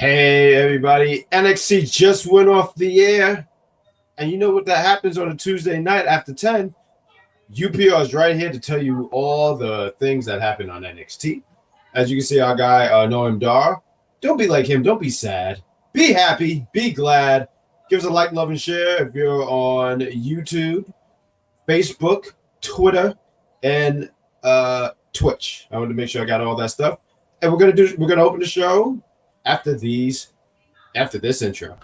Hey everybody, NXT just went off the air, and you know what that happens on a Tuesday night after 10? UPR is right here to tell you all the things that happen on NXT. As you can see, our guy Noam Dar. Don't be like him. Don't be sad. Be happy. Be glad. Give us a like, love, and share if you're on YouTube, Facebook, Twitter, and Twitch. I wanted to make sure I got all that stuff. And we're gonna open the show after this intro.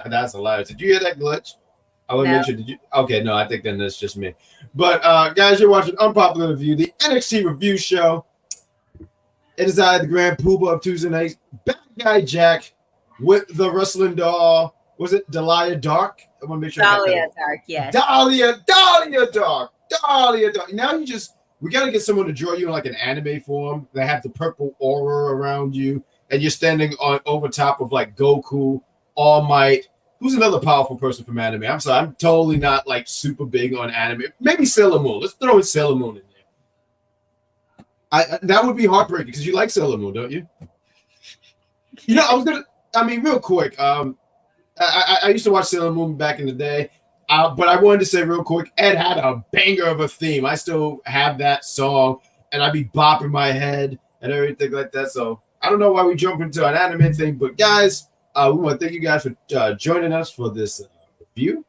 That's hilarious. Did you hear that glitch? I want to make sure. Did you? Okay, no, I think then that's just me. But guys, you're watching Unpopular Review, the NXT review show. It is I, the Grand Poobah of Tuesday nights, Badguy Jack with the wrestling doll. Was it Dahlia Dark? I want to make sure. Dahlia Dark, yes. Dahlia Dark. Now we got to get someone to draw you in like an anime form. They have the purple aura around you, and you're standing over top of like Goku, All Might. Who's another powerful person from anime? I'm sorry, I'm totally not like super big on anime. Maybe Sailor Moon. Let's throw in Sailor Moon in there. That would be heartbreaking because you like Sailor Moon, don't you? You know, real quick. I used to watch Sailor Moon back in the day, but I wanted to say real quick, Ed had a banger of a theme. I still have that song, and I'd be bopping my head and everything like that. So I don't know why we jump into an anime thing, but guys. We want to thank you guys for joining us for this review.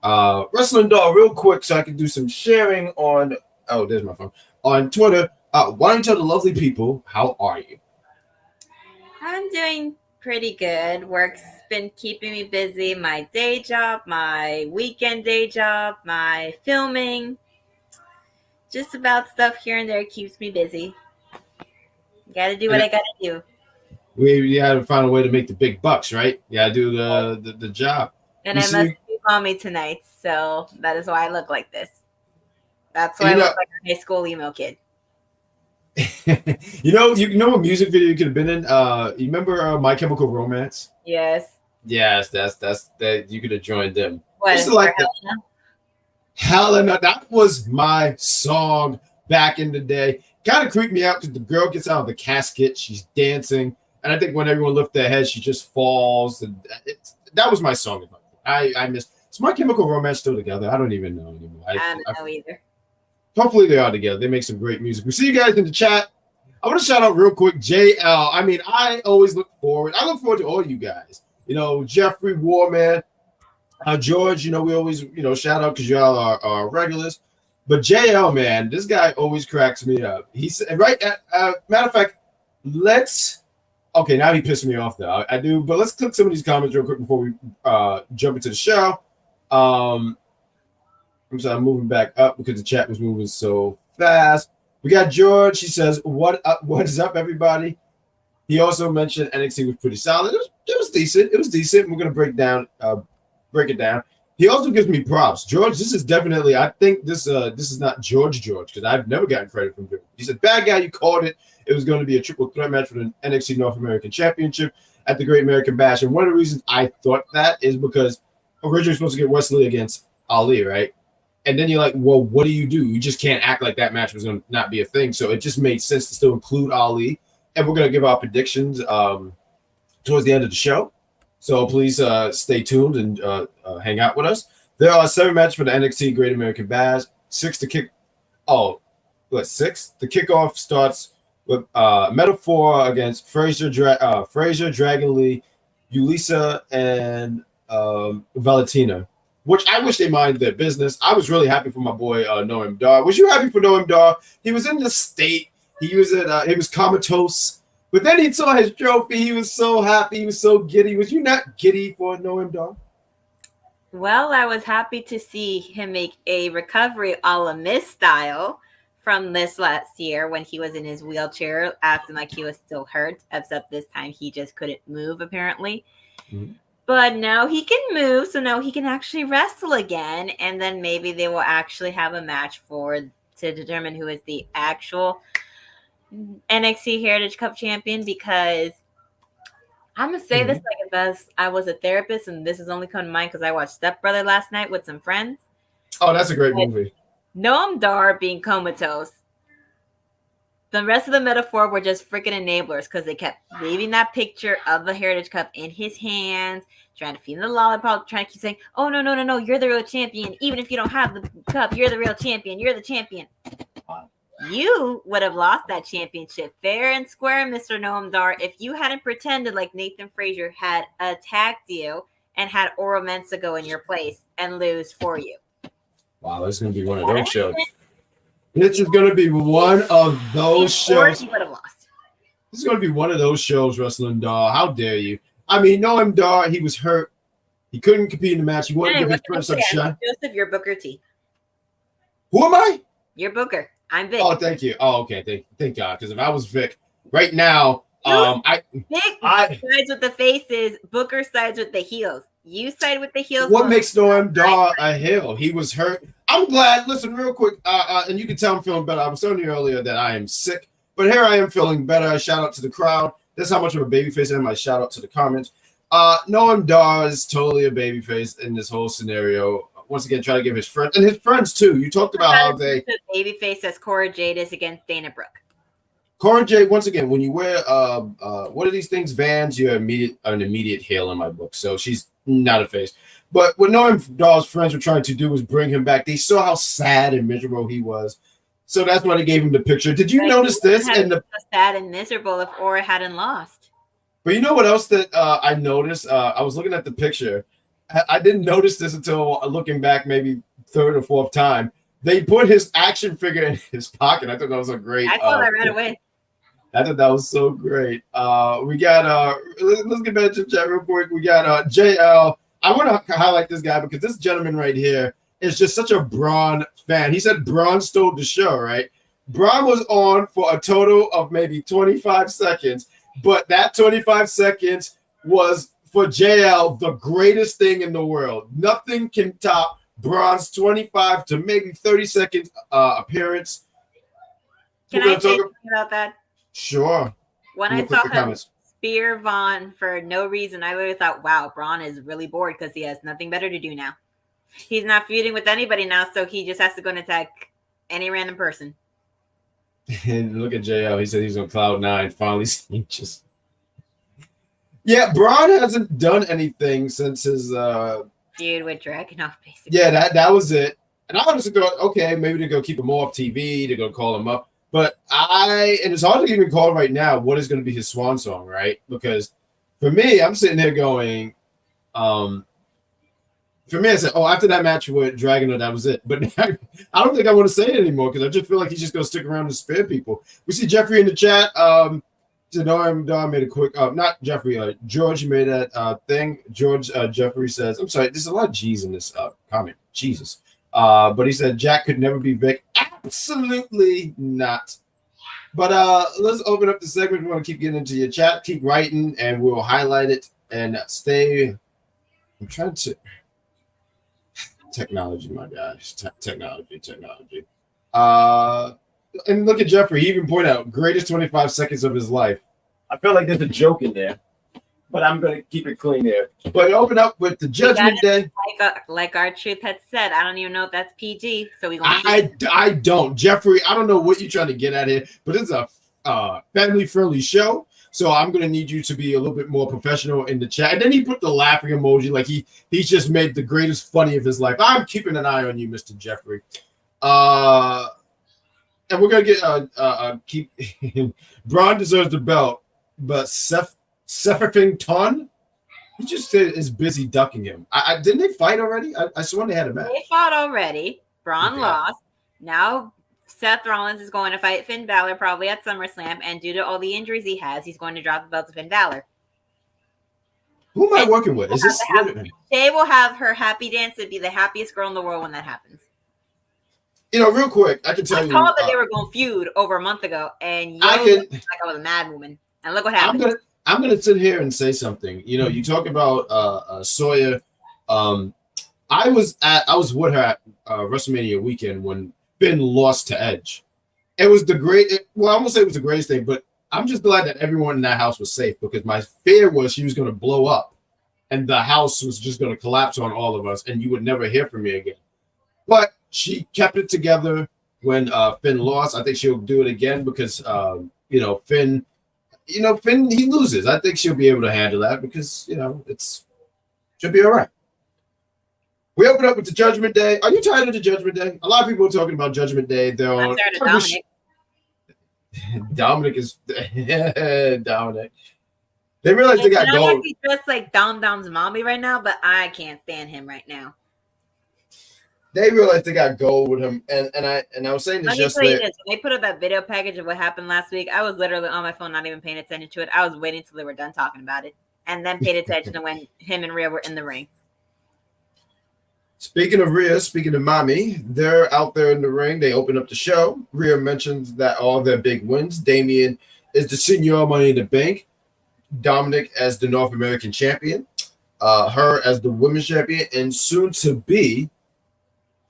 Wrestling Doll, real quick, so I can do some sharing on. Oh, there's my phone on Twitter. Why don't you tell the lovely people how are you? I'm doing pretty good. Work's been keeping me busy. My day job, my weekend day job, my filming, just about stuff here and there keeps me busy. Got to do what I got to do. We had to find a way to make the big bucks, right? You gotta do the job. And I must be mommy tonight, so that is why I look like this. That's why I look like a high school emo kid. you know what music video you could have been in? You remember My Chemical Romance? Yes. Yes, that's that you could have joined them. What? Like Helena, that was my song back in the day. Kind of creeped me out because the girl gets out of the casket, she's dancing. And I think when everyone lifts their head, she just falls. And that was my song. I missed. Is My Chemical Romance still together? I don't even know anymore. I don't know either. Hopefully they are together. They make some great music. We see you guys in the chat. I want to shout out real quick JL. I mean, I always look forward. I look forward to all you guys. You know, Jeffrey Warman, George. You know, we always shout out because y'all are regulars. But JL, man, this guy always cracks me up. He said, right? Matter of fact, Okay, now he pissed me off though. I do, but let's click some of these comments real quick before we jump into the show. I'm sorry, I'm moving back up because the chat was moving so fast. We got George. He says, "What is up, everybody?" He also mentioned NXT was pretty solid. It was decent. It was decent. We're gonna break it down. He also gives me props. George, this is definitely. I think this is not George because I've never gotten credit from him. He said, "Bad guy, you called it. It was going to be a triple threat match for the NXT North American Championship at the Great American Bash." And one of the reasons I thought that is because originally supposed to get Wesley against Ali, right? And then you're like, well, what do? You just can't act like that match was going to not be a thing. So it just made sense to still include Ali. And we're going to give our predictions towards the end of the show. So please stay tuned and hang out with us. There are 7 matches for the NXT Great American Bash. 6 to kick. Oh, what, 6? The kickoff starts with Metaphor against Frazier, Dragon Lee, Ulisa, and Valentina, which I wish they minded their business. I was really happy for my boy Noam Dar. Was you happy for Noam Dar? He was in the state. He was comatose. But then he saw his trophy. He was so happy. He was so giddy. Was you not giddy for Noam Dar? Well, I was happy to see him make a recovery a la Miz style from this last year when he was in his wheelchair, acting like he was still hurt, except this time he just couldn't move, apparently. Mm-hmm. But now he can move, so now he can actually wrestle again, and then maybe they will actually have a match to determine who is the actual NXT Heritage Cup champion because I'm gonna say this like if I was a therapist, and this is only coming to mind because I watched Step Brother last night with some friends. Oh, that's a great movie. Noam Dar being comatose. The rest of the metaphor were just freaking enablers because they kept leaving that picture of the Heritage Cup in his hands, trying to feed him the lollipop, trying to keep saying, "Oh no, you're the real champion. Even if you don't have the cup, you're the real champion. You're the champion." You would have lost that championship fair and square, Mr. Noam Dar, if you hadn't pretended like Nathan Frazier had attacked you and had Oro Mensah go in your place and lose for you. Wow, this is going to be one of those shows. This is going to be one of those shows. He would have lost. This is going to be one of those shows, Wrestling Dar. How dare you? I mean, Noam Dar, he was hurt. He couldn't compete in the match. He wanted to give his friend some shine. Joseph, you're Booker T. Who am I? You're Booker. I'm Vic. Oh, thank you. Oh, okay. Thank God. Because if I was Vic right now, Vic sides with the faces. Booker sides with the heels. You side with the heels. What makes Noam Dar a heel? He was hurt. I'm glad. Listen, real quick, and you can tell I'm feeling better. I was telling you earlier that I am sick, but here I am feeling better. I shout out to the crowd. That's how much of a babyface I am. I shout out to the comments. Noam Dar is totally a babyface in this whole scenario. Once again, try to give his friends and his friends too. You talked about how they babyface as Cora Jade is against Dana Brooke. Cora Jade, once again, when you wear what are these things? Vans, you're an immediate heel in my book. So she's not a face. But what Noam Dar's friends were trying to do was bring him back. They saw how sad and miserable he was. So that's why they gave him the picture. Did you notice this? And the sad and miserable if Ora hadn't lost. But you know what else that I noticed? I was looking at the picture. I didn't notice this until looking back maybe third or fourth time. They put his action figure in his pocket. I thought that was a great. I saw that right away. I thought that was so great. We got let's get back to the chat real quick. We got JL. I want to highlight this guy because this gentleman right here is just such a Braun fan. He said Braun stole the show, right? Braun was on for a total of maybe 25 seconds, but that 25 seconds was for JL the greatest thing in the world. Nothing can top Braun's 25 to maybe 30 second appearance. Can I say something about that? Sure. When I saw him spear Vaughn for no reason, I literally thought, wow, Braun is really bored because he has nothing better to do now. He's not feuding with anybody now, so he just has to go and attack any random person. And look at JL. He said he's on cloud 9. Finally, just. Yeah, Braun hasn't done anything since his feud with Dragunov, basically. Yeah, that was it. And I honestly thought, okay, maybe they're gonna keep him off TV, they're gonna call him up. But and it's hard to even call right now what is gonna be his swan song, right? Because for me, I'm sitting there going, for me, I said, oh, after that match with Dragunov, that was it. But I don't think I want to say it anymore because I just feel like he's just gonna stick around and spare people. We see Jeffrey in the chat. Noam Dar made a quick, not Jeffrey, George made that thing. George Jeffrey says, I'm sorry, there's a lot of G's in this comment. Jesus. But he said Jack could never be Vic. Absolutely not. But let's open up the segment. We want to keep getting into your chat. Keep writing, and we'll highlight it and stay. I'm trying to. Technology, my guys. Technology. And look at Jeffrey. He even pointed out greatest 25 seconds of his life. I feel like there's a joke in there, but I'm going to keep it clean there. But open up with the Judgment Day. Like our truth had said, I don't even know if that's PG. So we. I don't, Jeffrey. I don't know what you're trying to get at here, but it's a family-friendly show. So I'm going to need you to be a little bit more professional in the chat. And then he put the laughing emoji like he's just made the greatest funny of his life. I'm keeping an eye on you, Mr. Jeffrey. And we're gonna get keep Braun deserves the belt, but Sefferington, he just said is busy ducking him. I didn't they fight already? I sworn they had a match. They fought already. Braun lost. Now Seth Rollins is going to fight Finn Balor probably at SummerSlam, and due to all the injuries he has, he's going to drop the belt to Finn Balor. Who am I working with? Is this Shay will have her happy dance and be the happiest girl in the world when that happens. You know, real quick, I can tell you. I called that they were going to feud over a month ago, and I was a mad woman. And look what happened. I'm gonna sit here and say something. You know, you talk about Sawyer. I was with her at WrestleMania weekend when Finn lost to Edge, It was the well, I won't say it was the greatest thing, but I'm just glad that everyone in that house was safe because my fear was she was going to blow up and the house was just going to collapse on all of us and you would never hear from me again. But she kept it together when Finn lost. I think she'll do it again because, Finn, he loses. I think she'll be able to handle that because, she'll be all right. We open up with the Judgment Day. Are you tired of the Judgment Day? A lot of people are talking about Judgment Day. They're on. Dominic. Dominic is Dominic. They realize they got gold. He's just like Dom's mommy right now, but I can't stand him right now. They realized they got gold with him, and I was saying this yesterday. When they put up that video package of what happened last week, I was literally on my phone, not even paying attention to it. I was waiting till they were done talking about it, and then paid attention to when him and Rhea were in the ring. Speaking of Rhea, speaking of mommy, they're out there in the ring. They open up the show. Rhea mentions that all their big wins. Damian is the senior Money in the Bank. Dominic as the North American champion. Her as the women's champion. And soon to be,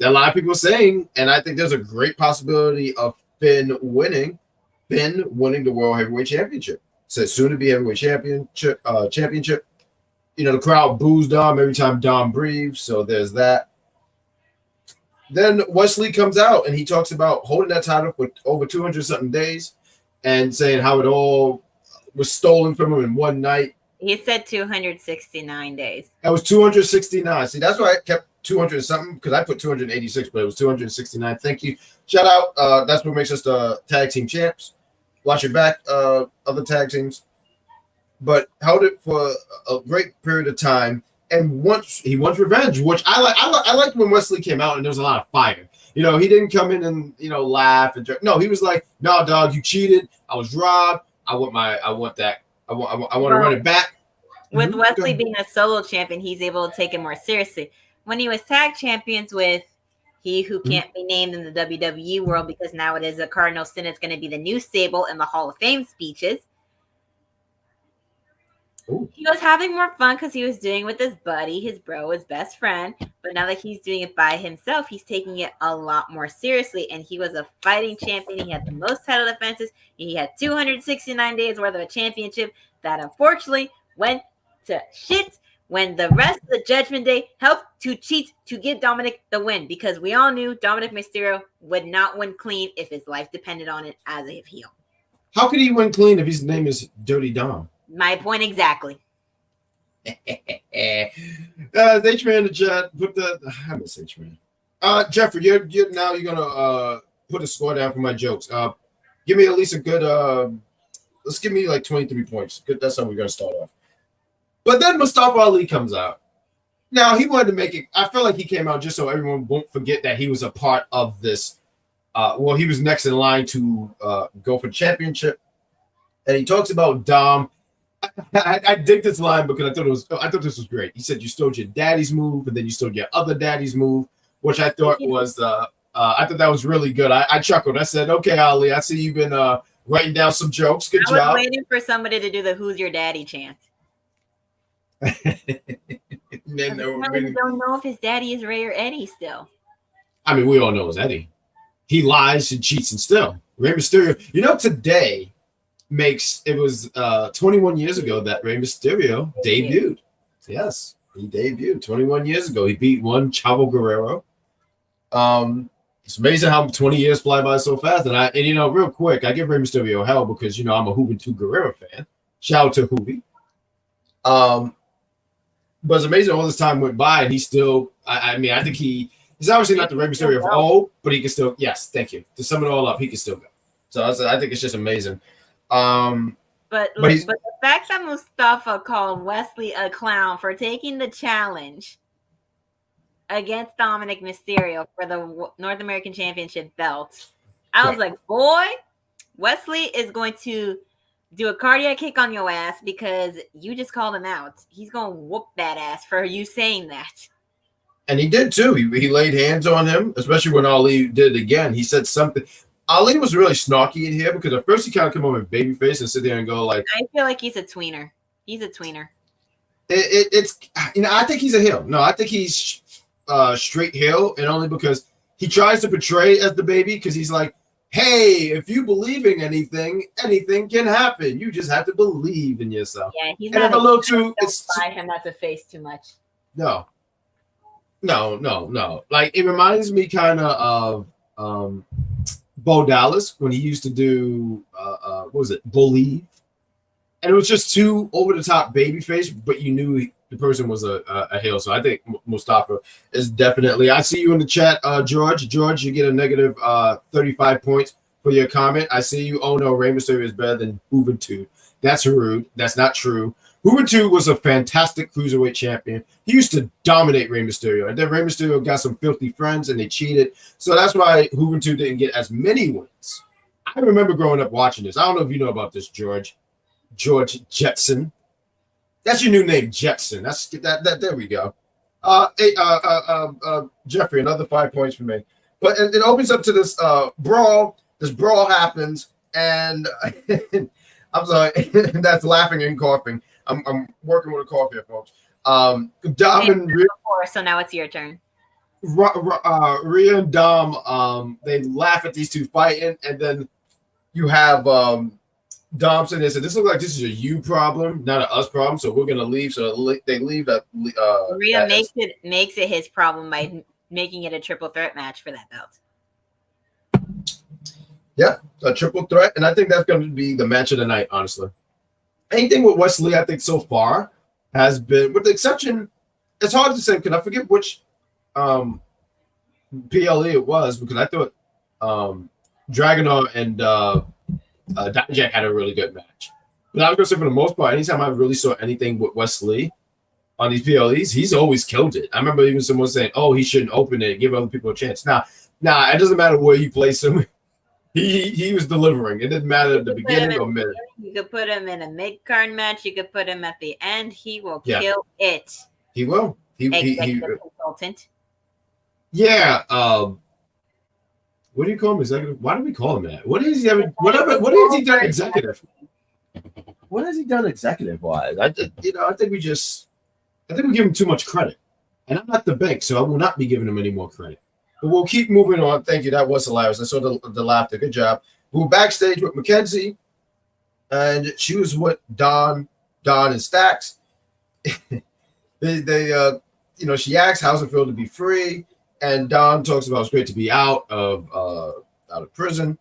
a lot of people are saying, and I think there's a great possibility of Finn winning the World Heavyweight Championship. Says soon to be heavyweight championship. The crowd boos Dom every time Dom breathes, so there's that. Then Wesley comes out and he talks about holding that title for over 200-something days and saying how it all was stolen from him in one night. He said 269 days. That was 269. See, that's why I kept 200-something because I put 286, but it was 269. Thank you. Shout out. That's what makes us the tag team champs. Watch your back, other tag teams. But held it for a great period of time, and he wants revenge, which I like. I liked when Wesley came out and there was a lot of fire. He didn't come in and laugh and no. He was like, "No, dog, you cheated. I was robbed. I want that. I want to run it back." With Wesley being a solo champion, he's able to take it more seriously. When he was tag champions with he who can't be named in the WWE world because now it is a Cardinal Sin, it's going to be the new stable in the Hall of Fame speeches. Ooh. He was having more fun because he was doing it with his buddy, his bro, his best friend. But now that he's doing it by himself, he's taking it a lot more seriously. And he was a fighting champion. He had the most title defenses. He had 269 days worth of a championship that unfortunately went to shit when the rest of the Judgment Day helped to cheat to give Dominic the win. Because we all knew Dominic Mysterio would not win clean if his life depended on it as a heel. How could he win clean if his name is Dirty Dom? My point exactly. H-Man in the chat. I miss H-Man. Jeffrey, you're gonna put a score down for my jokes. Give me at least a good let's give me like 23 points. Good, that's how we're gonna start off. But then Mustafa Ali comes out. Now he wanted to make it. I feel like he came out just so everyone won't forget that he was a part of this. He was next in line to go for the championship. And he talks about Dom. I dig this line because I thought this was great. He said you stole your daddy's move and then you stole your other daddy's move, which I thought was I thought that was really good. I chuckled. I said, "Okay, Ali, I see you've been writing down some jokes. Good job." I was waiting for somebody to do the "Who's your daddy" chant. I don't know if his daddy is Ray or Eddie still. I mean, we all know it's Eddie. He lies and cheats and still. Rey Mysterio. Today it was 21 years ago that Rey Mysterio debuted. Yes, he debuted 21 years ago. He beat one Chavo Guerrero. It's amazing how 20 years fly by so fast. And real quick, I give Rey Mysterio hell because I'm a Juventud Guerrero fan. Shout out to Juvi. But it's amazing all this time went by and he still. I think he's obviously not the Rey Mysterio of old, but he can still. Yes, thank you. To sum it all up, he can still go. So I think it's just amazing. But the fact that Mustafa called Wesley a clown for taking the challenge against Dominic Mysterio for the North American Championship belt, I was like, boy, Wesley is going to do a cardiac kick on your ass because you just called him out. He's going to whoop that ass for you saying that. And he did too. He laid hands on him, especially when Ali did it again. He said something. Ali was really snarky in here because at first he kind of come over with babyface and sit there and go like, I feel like he's a tweener. He's a tweener. It's I think he's a heel. No, I think he's straight heel, and only because he tries to portray as the baby because he's like, hey, if you believe in anything, anything can happen. You just have to believe in yourself. Yeah, he's And not if a little too, it's by him not to face too much. no. Like it reminds me kind of Bo Dallas when he used to do what was it, Believe, and it was just too over the top babyface, but you knew the person was a heel. So I think Mustafa is definitely. I see you in the chat, George. George, you get a negative 35 points for your comment. I see you. Oh no, Rey Mysterio is better than Juventud. That's rude. That's not true. Juventud was a fantastic cruiserweight champion. He used to dominate Rey Mysterio. And then Rey Mysterio got some filthy friends and they cheated. So that's why Juventud didn't get as many wins. I remember growing up watching this. I don't know if you know about this, George. George Jetson. That's your new name, Jetson. That's that. There we go. Hey, Jeffrey, another 5 points for me. But it opens up to this brawl. This brawl happens, and I'm sorry, that's laughing and coughing. I'm working with a cough here, folks. Dom and Rhea, so now it's your turn. Rhea and Dom, they laugh at these two fighting, and then you have Dom saying this, and this looks like this is a you problem, not an us problem. So we're gonna leave. So they leave that. Rhea makes it his problem by making it a triple threat match for that belt. Yeah, a triple threat, and I think that's going to be the match of the night. Honestly, anything with Wesley, I think so far has been, with the exception, it's hard to say because I forget which PLE it was because I thought Dragunov and Dijak had a really good match. But I was going to say for the most part, anytime I really saw anything with Wesley on these PLEs, he's always killed it. I remember even someone saying, "Oh, he shouldn't open it, give other people a chance." Nah, it doesn't matter where you place him. He was delivering. It didn't matter at the beginning or mid. You could put him in a mid-card match. You could put him at the end. He will kill it. He will. He consultant. Yeah. What do you call him? Executive? Why do we call him that? What is he having? What has he done executive? What has he done executive wise? I think we give him too much credit, and I'm not the bank, so I will not be giving him any more credit. But we'll keep moving on. Thank you. That was hilarious. I saw the laughter. Good job. We were backstage with Mackenzie, and she was with Don and Stacks. She asks how's it feel to be free, and Don talks about it's great to be out of prison.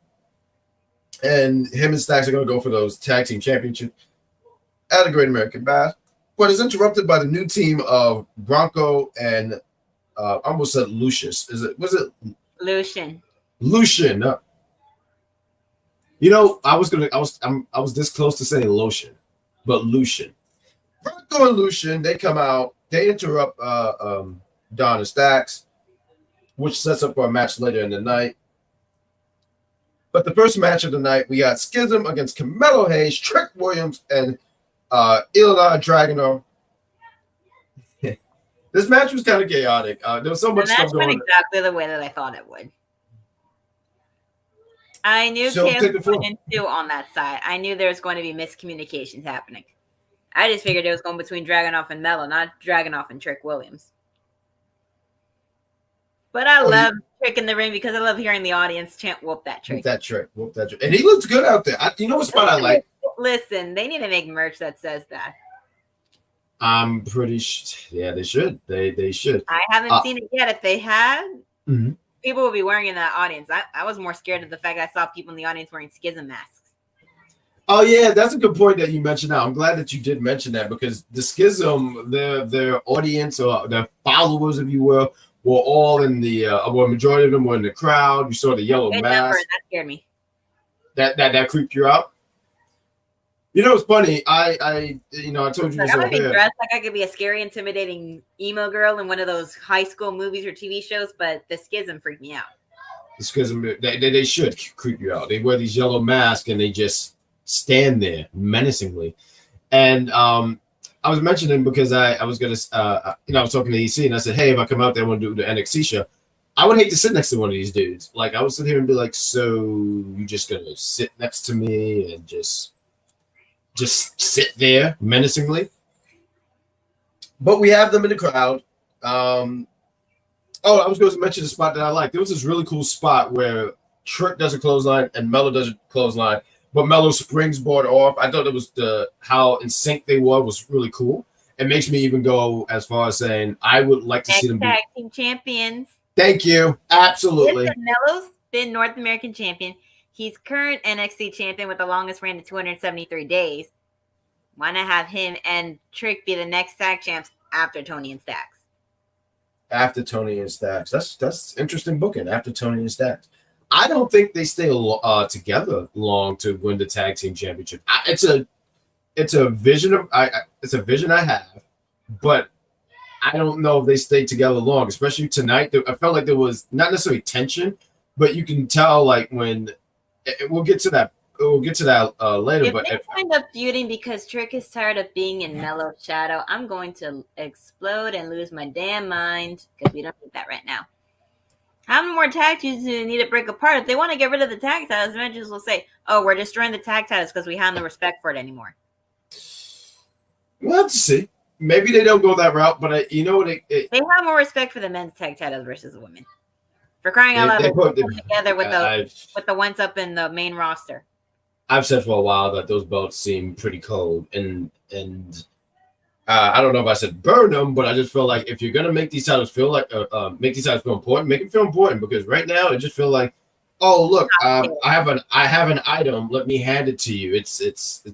And him and Stacks are going to go for those tag team championships at a Great American Bash, but it's interrupted by the new team of Bronco and. I almost said Lucius. Was it Lucian? Lucian. I was this close to saying lotion, but Lucian. Bronco and Lucian, they come out, they interrupt Don and Stacks, which sets up for a match later in the night. But the first match of the night, we got Schism against Carmelo Hayes, Trick Williams, and Ilya Dragunov. This match was kind of chaotic. There was so much stuff going on. Exactly the way that I thought it would. I knew Cam was going to on that side. I knew there was going to be miscommunications happening. I just figured it was going between Dragunov and Mello, not Dragunov and Trick Williams. But I love Trick in the ring because I love hearing the audience chant, "Whoop that Trick." Whoop that Trick. And he looks good out there. You know what spot I like? Listen, they need to make merch that says that. I'm pretty sure. Yeah, they should. They should. I haven't seen it yet. If they had, people would be wearing in that audience. I was more scared of the fact I saw people in the audience wearing Schism masks. Oh yeah, that's a good point that you mentioned. Now I'm glad that you did mention that because the Schism, their audience or their followers, if you will, were all in the. Majority of them were in the crowd. You saw the yellow mask. That scared me. That creeped you out. You know, it's funny. I told you this. I'm gonna be dressed like I could be a scary, intimidating emo girl in one of those high school movies or TV shows, but the Schism freaked me out. The Schism, they should creep you out. They wear these yellow masks and they just stand there menacingly. And I was mentioning because I was gonna, I was talking to EC and I said, hey, if I come out there, I want to do the NXT show. I would hate to sit next to one of these dudes. Like I would sit here and be like, so you just gonna sit next to me and just sit there menacingly. But we have them in the crowd. I was going to mention the spot that I liked. There was this really cool spot where Trick does a clothesline and Melo does a clothesline, but Melo springs board off. I thought it was how in sync they were was really cool. It makes me even go as far as saying I would like to see them tag team champions. Thank you. Absolutely. Melo's been North American champion. He's current NXT champion with the longest reign of 273 days. Why not have him and Trick be the next tag champs after Tony and Stacks? After Tony and Stacks. That's interesting booking. After Tony and Stacks. I don't think they stay together long to win the tag team championship. It's a vision I have, but I don't know if they stay together long, especially tonight. I felt like there was not necessarily tension, but you can tell like when we'll get to that. We'll get to that later. If but they end up feuding because Trick is tired of being in Melo's shadow, I'm going to explode and lose my damn mind because we don't need that right now. How many more tag teams do they need to break apart? If they want to get rid of the tag titles, managers will say, "Oh, we're destroying the tag titles because we have no respect for it anymore." We'll have to see. Maybe they don't go that route, but you know what? They have more respect for the men's tag titles versus the women. For crying out loud, they put them together with the ones up in the main roster. I've said for a while that those belts seem pretty cold, and I don't know if I said burn them, but I just feel like if you're gonna make these titles feel like make these titles feel important, make them feel important because right now it just feel like, oh look, I have an item, let me hand it to you. It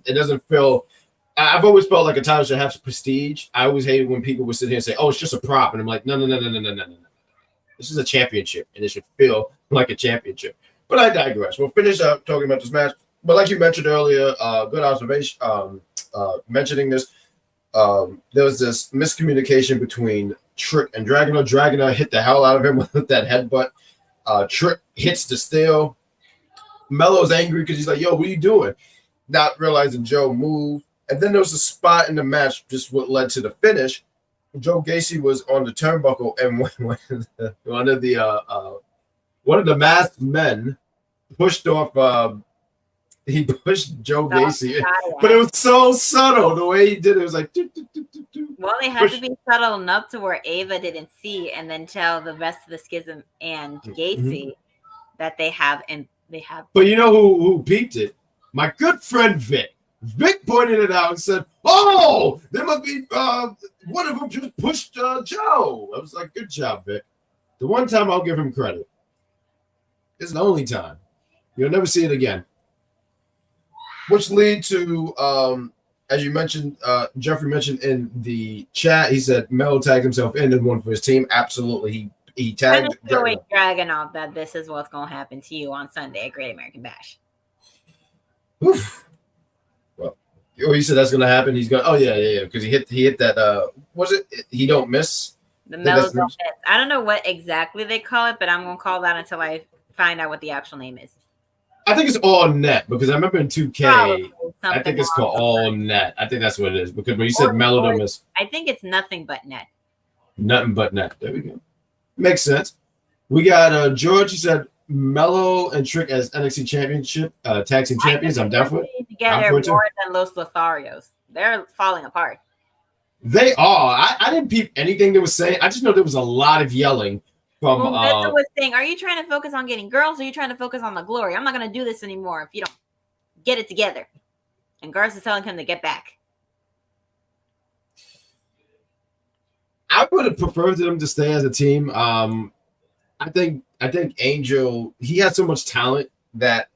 doesn't feel. I've always felt like a title should have some prestige. I always hated when people would sit here and say, "Oh, it's just a prop," and I'm like, no. This is a championship, and it should feel like a championship. But I digress. We'll finish up talking about this match. But like you mentioned earlier, good observation. Mentioning this, there was this miscommunication between Trick and Dragunov. Dragunov hit the hell out of him with that headbutt. Trick hits the steel. Melo's angry because he's like, "Yo, what are you doing?" Not realizing Joe moved. And then there was a spot in the match, just what led to the finish. Joe Gacy was on the turnbuckle, and one of the masked men pushed off. He pushed Joe Gacy, but it was so subtle the way he did it. It was like, well, they had to be subtle enough to where Ava didn't see, and then tell the rest of the Schism and Gacy that they have. But you know who peeped it? My good friend Vic. Vic pointed it out and said, "Oh, there must be one of them just pushed Joe." I was like, "Good job, Vic." The one time I'll give him credit. It's the only time. You'll never see it again. Which lead to, as you mentioned, Jeffrey mentioned in the chat, he said Melo tagged himself in and won for his team. Absolutely, he tagged. I just feel like Dragunov that this is what's going to happen to you on Sunday at Great American Bash. Oof. Well, he said that's going to happen. He's going. Oh yeah, because he hit that. Was it? He don't miss. The Melo don't miss. I don't know what exactly they call it, but I'm going to call that until I find out what the actual name is. I think it's all net because I remember in 2K, I think it's called all net. I think that's what it is because when you said Melo don't miss, I think it's nothing but net. Nothing but net. There we go. Makes sense. We got George. He said Melo and Trick as NXT Championship tag team champions. I'm down for it. Together more than Los Lotharios. They're falling apart. They are. I didn't peep anything they were saying. I just know there was a lot of yelling. Humberto was saying, "Are you trying to focus on getting girls or are you trying to focus on the glory? I'm not going to do this anymore if you don't get it together." And Garza's telling him to get back. I would have preferred them to stay as a team. I think Angel, he has so much talent that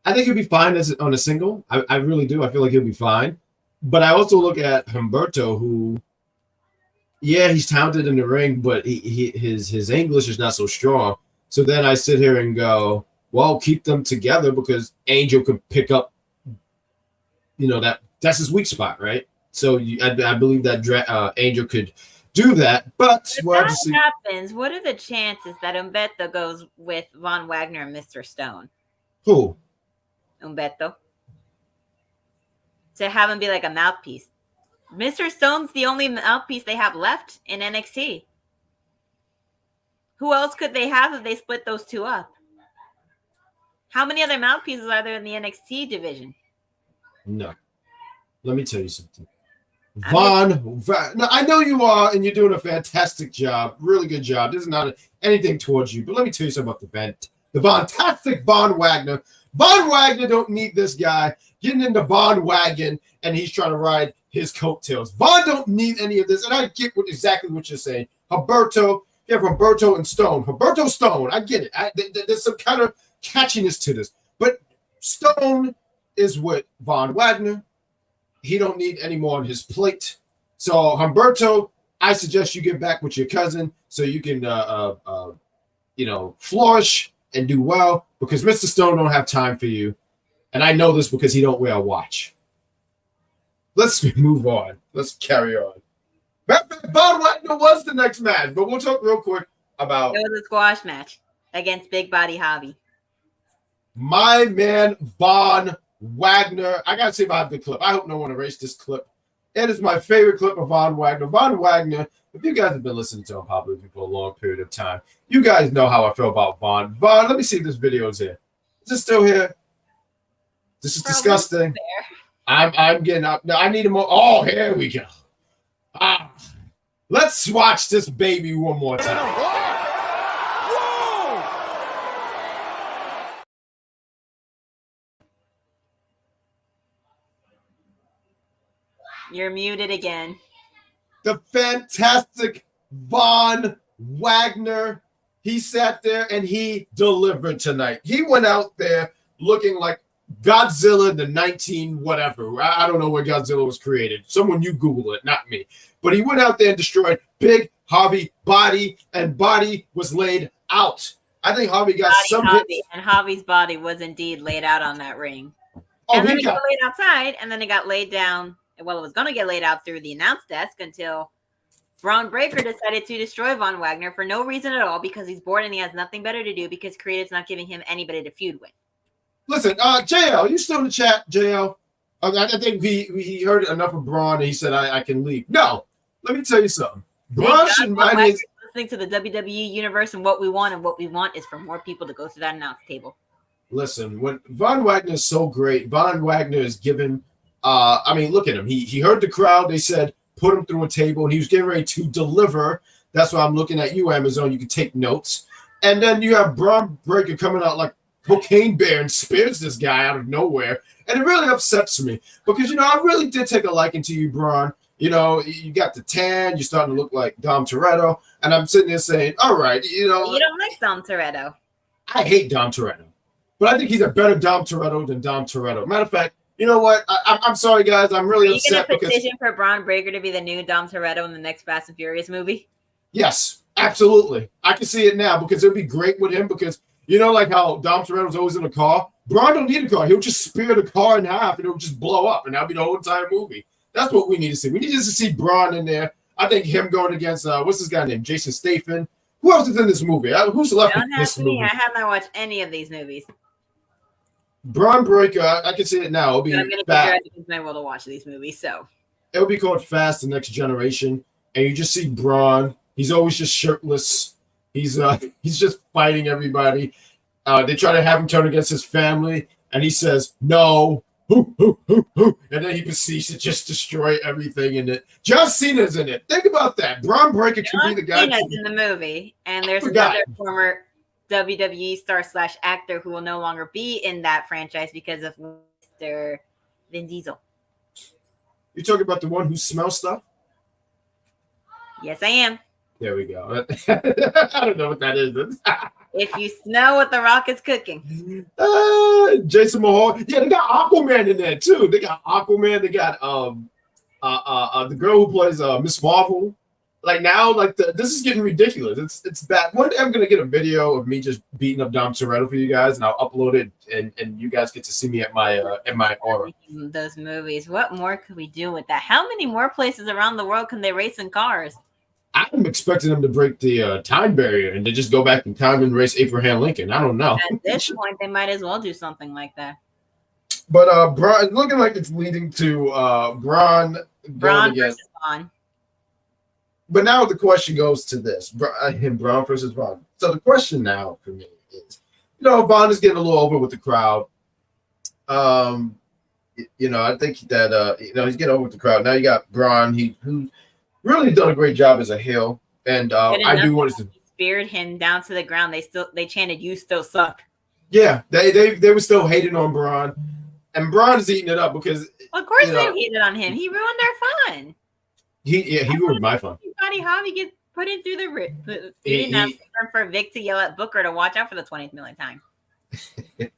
I think he'll be fine on a single. I really do. I feel like he'll be fine. But I also look at Humberto, who, yeah, he's talented in the ring, but his English is not so strong. So then I sit here and go, well, keep them together because Angel could pick up, that's his weak spot, right? So I believe that Angel could do that. But if that happens, what are the chances that Humberto goes with Von Wagner and Mr. Stone? Who? Humberto. To have him be like a mouthpiece. Mr. Stone's the only mouthpiece they have left in NXT. Who else could they have if they split those two up? How many other mouthpieces are there in the NXT division? No. Let me tell you something. Vaughn, no, I know you are, and you're doing a fantastic job. Really good job. This is not anything towards you, but let me tell you something about the Von-tastic Von Wagner. Von Wagner don't need this guy getting in the Von wagon and he's trying to ride his coattails. Von don't need any of this, and I get exactly what you're saying. Humberto, you have Humberto and Stone. Humberto Stone, I get it. There's some kind of catchiness to this, but Stone is with Von Wagner. He don't need any more on his plate. So Humberto, I suggest you get back with your cousin so you can, flourish and do well, because Mr. Stone don't have time for you. And I know this because he don't wear a watch. Let's move on. Let's carry on. Von Wagner was the next match, but we'll talk real quick about... It was a squash match against Big Body Hobby. My man, Von Wagner. I got to see if I have the clip. I hope no one erased this clip. It is my favorite clip of Von Wagner. Von Wagner, if you guys have been listening to Unpopular Review for a long period of time, you guys know how I feel about Von. Von, let me see if this video is here. Is it still here? This is disgusting. I'm getting up. No, I need more. Oh, here we go. Let's watch this baby one more time. You're muted again. The fantastic Von Wagner. He sat there and he delivered tonight. He went out there looking like Godzilla the 19 whatever. I don't know where Godzilla was created. Someone you Google it, not me. But he went out there and destroyed Big Hobby Body, and Body was laid out. I think Hobby got some hits. And Hobby's body was indeed laid out on that ring. Oh, and then it got laid outside, and then it got laid down. Well, it was going to get laid out through the announce desk until Braun Breaker decided to destroy Von Wagner for no reason at all, because he's bored and he has nothing better to do because Creative's not giving him anybody to feud with. Listen, JL, you still in the chat, JL? I think he heard enough of Braun and he said, I can leave. No, let me tell you something. Braun should mind his... listening to the WWE universe, and what we want is for more people to go to that announce table. Listen, when Von Wagner is so great, Von Wagner is given... look at him. He heard the crowd. They said, put him through a table, and he was getting ready to deliver. That's why I'm looking at you, Amazon. You can take notes. And then you have Braun Breaker coming out like Cocaine Bear and spears this guy out of nowhere. And it really upsets me because, I really did take a liking to you, Braun. You got the tan. You're starting to look like Dom Toretto. And I'm sitting there saying, all right, You don't like Dom Toretto. I hate Dom Toretto. But I think he's a better Dom Toretto than Dom Toretto. Matter of fact, you know what? I'm sorry, guys. I'm really upset. Are you going to petition for Braun Breaker to be the new Dom Toretto in the next Fast and Furious movie? Yes, absolutely. I can see it now because it would be great with him because, like how Dom Toretto's always in a car? Braun don't need a car. He'll just spear the car in half and it'll just blow up, and that'll be the whole entire movie. That's what we need to see. We need just to see Braun in there. I think him going against, what's this guy named? Jason Statham. Who else is in this movie? Who's left in this movie? I have not watched any of these movies. Braun Breaker, I can see it now. It'll be I'm going to be able to watch these movies, so. It'll be called Fast the Next Generation, and you just see Braun. He's always just shirtless. He's just fighting everybody. They try to have him turn against his family, and he says, no. And then he proceeds to just destroy everything in it. John Cena's in it. Think about that. Braun Breaker can be the guy. John Cena's in the movie, and there's another former WWE star / actor who will no longer be in that franchise because of Mr. Vin Diesel. You talking about the one who smells stuff? Yes, I am. There we go. I don't know what that is. If you smell what The Rock is cooking. Jason Momoa. Yeah, they got Aquaman in there too. They got Aquaman. They got the girl who plays Miss Marvel. Like now, this is getting ridiculous. It's bad. One day I'm gonna get a video of me just beating up Dom Toretto for you guys, and I'll upload it, and you guys get to see me at my aura. Those movies. What more could we do with that? How many more places around the world can they race in cars? I'm expecting them to break the time barrier and to just go back in time and race Abraham Lincoln. I don't know. At this point, they might as well do something like that. But Braun, it's looking like it's leading to Braun versus Braun. But now the question goes to this: Braun versus Braun. So the question now for me is, Braun is getting a little over with the crowd. I think that he's getting over with the crowd. Now you got Braun, who's really done a great job as a heel, and I do want to. speared him down to the ground, they chanted, "You still suck." Yeah, they were still hating on Braun, and Braun is eating it up because Of course they hated on him. He ruined their fun. He ruined my fun. Buddy Hobby gets put in through the for Vic to yell at Booker to watch out for the 20th million time.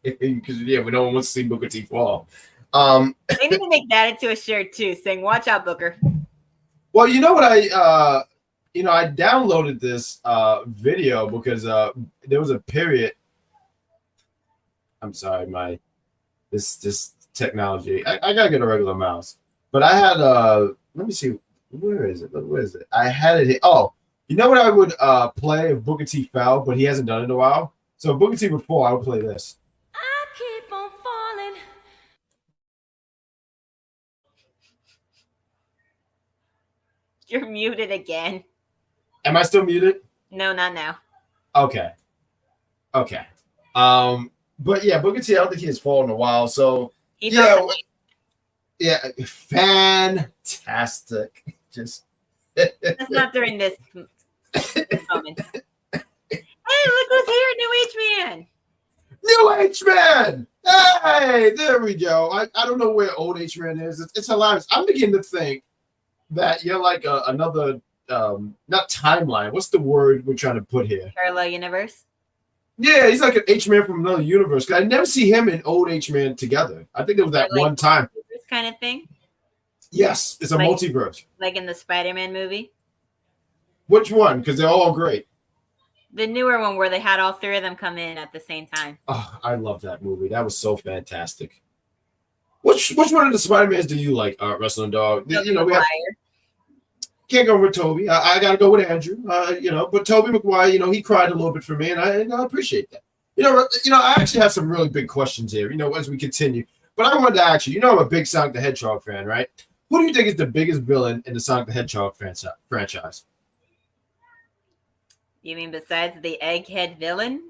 Because we don't want to see Booker T fall. They need to make that into a shirt too, saying "Watch out, Booker." Well, you know what I downloaded this video because there was a period. I'm sorry, this technology. I gotta get a regular mouse, but I had let me see, where is it? I had it here. Oh, you know what I would play if Booker T fell, but he hasn't done it in a while. So if Booker T would fall, I would play this. I keep on falling. You're muted again. Am I still muted? No, not now. Okay. But yeah, Booker T, I don't think he has fallen in a while. So yeah, fantastic. Just that's not during this moment. Hey, look who's here, New H-Man. New H-Man. Hey, there we go. I don't know where old H-Man is. It's hilarious. I'm beginning to think that you're like another not timeline. What's the word we're trying to put here? Parallel universe. Yeah, he's like an H-Man from another universe. I never see him and old H-Man together. I think there was that one time. This kind of thing. Yes, it's a multiverse. Like in the Spider-Man movie. Which one? Because they're all great. The newer one where they had all three of them come in at the same time. Oh, I love that movie. That was so fantastic. Which one of the Spider-Mans do you like, Wrestling Dog? You know, we can't go with Toby. I got to go with Andrew. But Toby Maguire, he cried a little bit for me, and I appreciate that. I actually have some really big questions here, as we continue. But I wanted to ask you, I'm a big Sonic the Hedgehog fan, right? Who do you think is the biggest villain in the Sonic the Hedgehog franchise? You mean besides the egghead villain?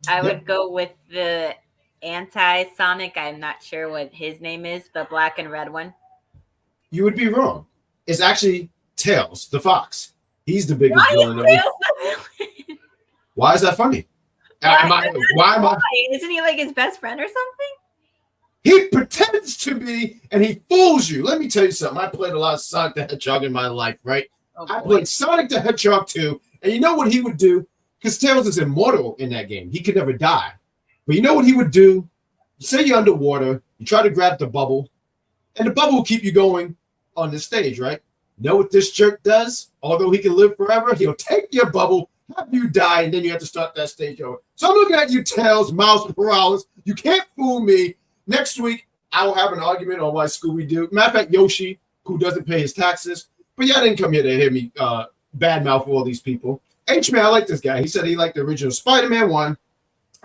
I would go with the anti-Sonic. I'm not sure what his name is, the black and red one. You would be wrong. It's actually Tails, the fox. He's the biggest villain. Why is that funny? Why am I? Isn't he like his best friend or something? He pretends to be, and he fools you. Let me tell you something. I played a lot of Sonic the Hedgehog in my life, right? I played Sonic the Hedgehog 2, and you know what he would do? Because Tails is immortal in that game. He could never die. But you know what he would do? Say you're underwater, you try to grab the bubble, and the bubble will keep you going on the stage, right? You know what this jerk does? Although he can live forever, he'll take your bubble, have you die, and then you have to start that stage over. So I'm looking at you, Tails, Miles Morales. You can't fool me. Next week, I will have an argument on why Scooby-Doo. Matter of fact, Yoshi, who doesn't pay his taxes. But y'all didn't come here to hear me badmouth all these people. H-Man, I like this guy. He said he liked the original Spider-Man 1,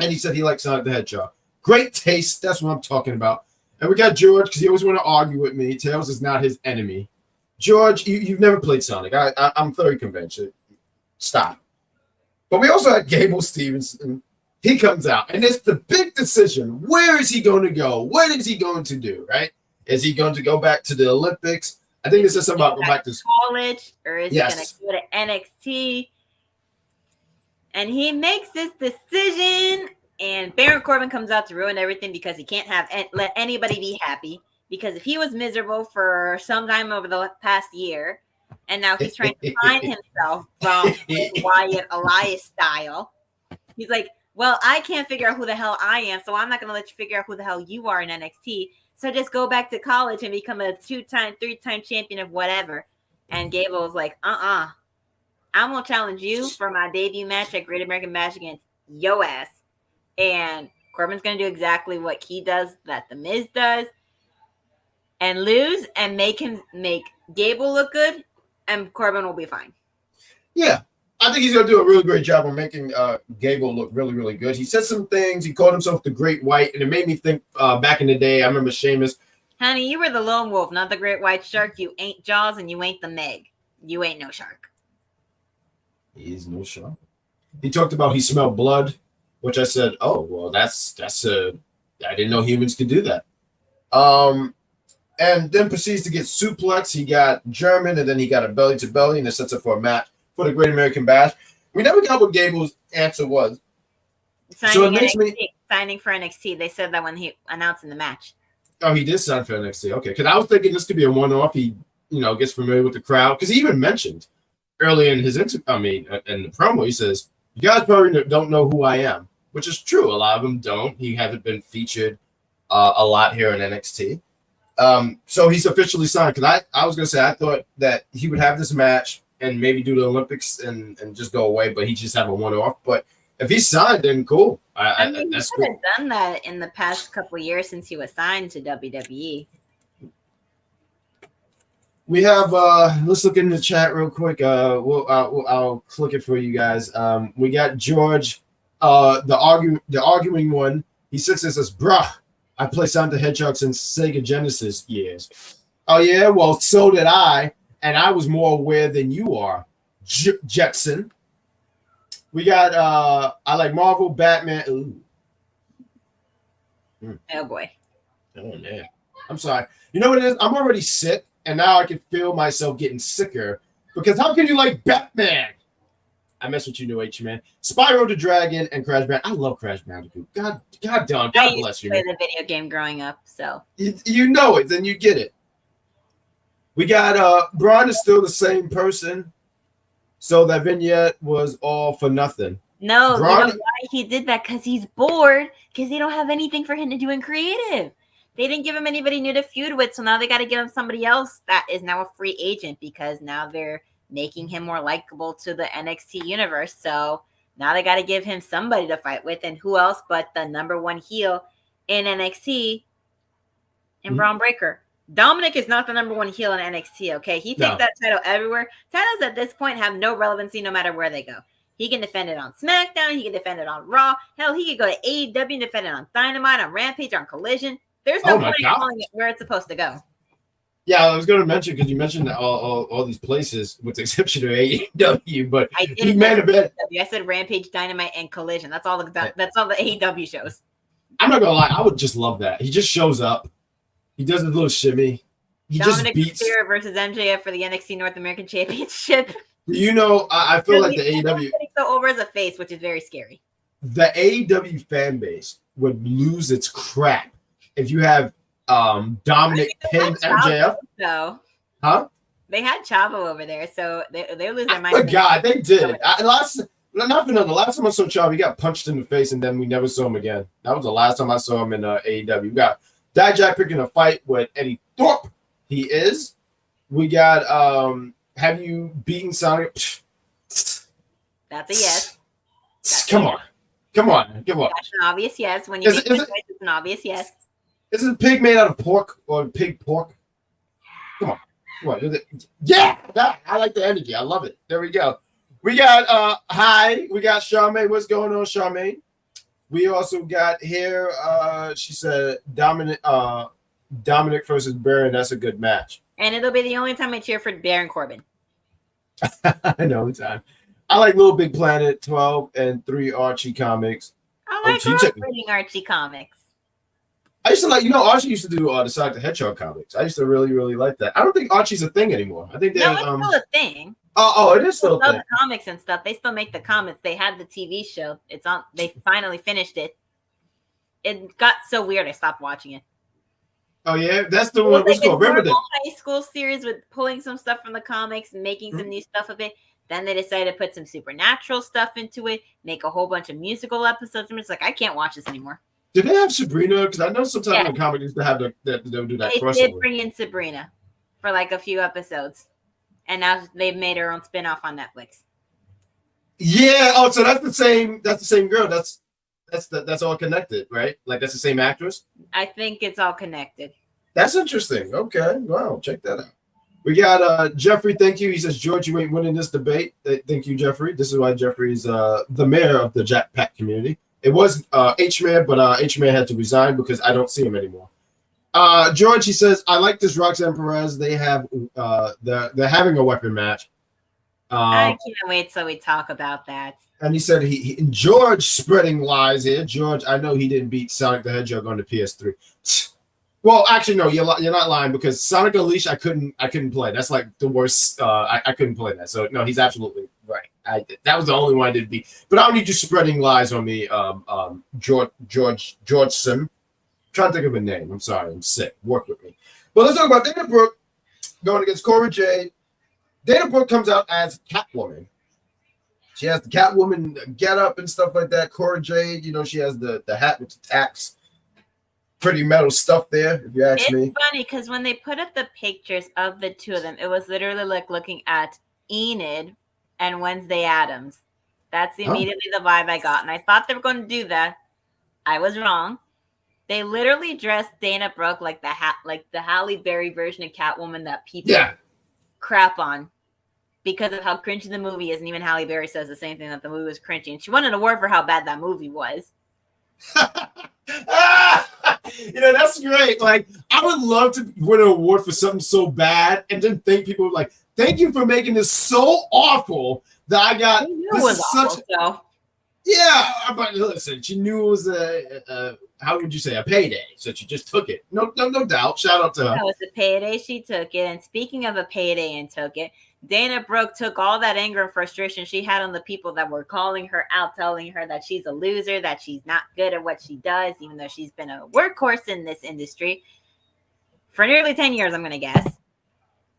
and he said he liked Sonic the Hedgehog. Great taste. That's what I'm talking about. And we got George, because he always want to argue with me. Tails is not his enemy. George, you've never played Sonic. I'm very convinced. Stop. But we also had Gable Stevenson. He comes out, and it's the big decision. Where is he going to go? What is he going to do, right? Is he going to go back to the Olympics? I think this is something about going back to college, or is he going to go to NXT? And he makes this decision, and Baron Corbin comes out to ruin everything because he can't let anybody be happy. Because if he was miserable for some time over the past year, and now he's trying to find himself from Wyatt Elias style, he's like, well, I can't figure out who the hell I am, so I'm not going to let you figure out who the hell you are in NXT. So just go back to college and become a 2-time, 3-time champion of whatever. And Gable was like, I'm going to challenge you for my debut match at Great American Bash against yo ass. And Corbin's going to do exactly what he does, that The Miz does, and lose and make Gable look good, and Corbin will be fine. Yeah. I think he's going to do a really great job of making Gable look really, really good. He said some things. He called himself the Great White, and it made me think back in the day. I remember Sheamus. Honey, you were the lone wolf, not the Great White Shark. You ain't Jaws, and you ain't the Meg. You ain't no shark. He's no shark. He talked about he smelled blood, which I said, oh, well, that's I didn't know humans could do that. And then proceeds to get suplex. He got German, and then he got a belly-to-belly, and it sets up for a match for the Great American Bash. We never got what Gable's answer was. Signing for NXT. They said that when he announced in the match. Oh, he did sign for NXT. Okay, because I was thinking this could be a one-off. He, gets familiar with the crowd because he even mentioned early in his in the promo, he says, "You guys probably don't know who I am," which is true. A lot of them don't. He hasn't been featured a lot here in NXT. So he's officially signed. Because I was gonna say I thought that he would have this match and maybe do the Olympics and just go away, but he just have a one-off. But if he's signed, then cool. That's he cool. hasn't done that in the past couple of years since he was signed to WWE. We have let's look in the chat real quick. I'll click it for you guys. We got George, the arguing one. He sits and says, "Bruh, I play Sonic the Hedgehog since Sega Genesis years." Oh yeah, well so did I, and I was more aware than you are, Jetson. We got I like Marvel, Batman. Ooh. Oh boy. Oh man. I'm sorry. You know what it is? I'm already sick, and now I can feel myself getting sicker. Because how can you like Batman? I mess with you, New H man. Spyro the Dragon and Crash Bandicoot. I love Crash Bandicoot. God damn. God bless you. I used to play the video game growing up, so you know it, then you get it. We got Braun is still the same person. So that vignette was all for nothing. No, you know why he did that? Because he's bored. Because they don't have anything for him to do in creative. They didn't give him anybody new to feud with, so now they got to give him somebody else that is now a free agent because now they're making him more likable to the NXT universe. So now they got to give him somebody to fight with, and who else but the number one heel in NXT and Braun Breaker. Dominic is not the number one heel in NXT, okay? He takes that title everywhere. Titles at this point have no relevancy no matter where they go. He can defend it on SmackDown. He can defend it on Raw. Hell, he could go to AEW and defend it on Dynamite, on Rampage, on Collision. There's no point in calling it where it's supposed to go. Yeah, I was going to mention, because you mentioned all these places with the exception of AEW, but he made a bet. I said Rampage, Dynamite, and Collision. That's all the AEW shows. I'm not going to lie. I would just love that. He just shows up. He does a little shimmy. Dominic Mysterio versus MJF for the NXT North American Championship. I feel like the AEW getting so over as a face, which is very scary. The AEW fan base would lose its crap if you have Dominic pin MJF. So, huh? They had Chavo over there, so they lose their mind. Oh God, they did. Not for nothing. The last time I saw Chavo, he got punched in the face, and then we never saw him again. That was the last time I saw him in AEW. We got Dijak picking a fight with Eddie Thorpe. He is. We got have you beaten Sonic? That's a yes. Come on. That's an obvious yes. When you make it, it's an obvious yes. Isn't pig made out of pork or pig pork? Come on. Yeah, I like the energy. I love it. There we go. We got we got Charmaine. What's going on, Charmaine? We also got here, she said Dominic versus Baron. That's a good match. And it'll be the only time I cheer for Baron Corbin. I know it's time. I like Little Big Planet 12 and 3 Archie comics. I like reading Archie comics. I used to like, Archie used to do the Sonic the Hedgehog comics. I used to really, really like that. I don't think Archie's a thing anymore. I think they're it's still a thing. Oh, it is still a thing. The comics and stuff. They still make the comics. They had the TV show. It's on. They finally finished it. It got so weird. I stopped watching it. Oh yeah, that's the one. What's called Riverdale? High school series with pulling some stuff from the comics and making some new stuff of it. Then they decided to put some supernatural stuff into it, make a whole bunch of musical episodes. And it's like, I can't watch this anymore. Did they have Sabrina? Because I know sometimes in comics used to have they'll do that crossover. They did bring in Sabrina for like a few episodes, and now they've made her own spinoff on Netflix. Yeah. Oh, so that's the same. That's the same girl. That's all connected, right? Like that's the same actress. I think it's all connected. That's interesting. Okay. Wow. Check that out. We got Jeffrey. Thank you. He says, George, you ain't winning this debate. Thank you, Jeffrey. This is why Jeffrey's the mayor of the Jack Pack community. It was H-Man, but H-Man had to resign because I don't see him anymore. George, he says, I like this Roxanne Perez. They have they're having a weapon match. I can't wait till we talk about that. And he said George spreading lies here. George, I know he didn't beat Sonic the Hedgehog on the PS3. Well, actually, no, you're not lying because Sonic Unleashed I couldn't play. That's like the worst. I couldn't play that. So no, he's absolutely right. That was the only one I did beat. But I don't need you spreading lies on me, George Sim. Trying to think of a name. I'm sorry. I'm sick. Work with me. But let's talk about Dana Brooke going against Cora Jade. Dana Brooke comes out as Catwoman. She has the Catwoman get up and stuff like that. Cora Jade, she has the hat with the tax. Pretty metal stuff there, if you ask me. It's funny because when they put up the pictures of the two of them, it was literally like looking at Enid and Wednesday Addams. That's immediately the vibe I got. And I thought they were going to do that. I was wrong. They literally dressed Dana Brooke like the Halle Berry version of Catwoman that people crap on because of how cringy the movie is. And even Halle Berry says the same thing, that the movie was cringy. And she won an award for how bad that movie was. That's great. Like, I would love to win an award for something so bad and then thank people like, thank you for making this so awful that I got. This is such. Yeah, but listen, she knew it was a how would you say, a payday, so she just took it. No doubt. Shout out to her. That was a payday. She took it. And speaking of a payday and took it, Dana Brooke took all that anger and frustration she had on the people that were calling her out, telling her that she's a loser, that she's not good at what she does, even though she's been a workhorse in this industry for nearly 10 years, I'm going to guess.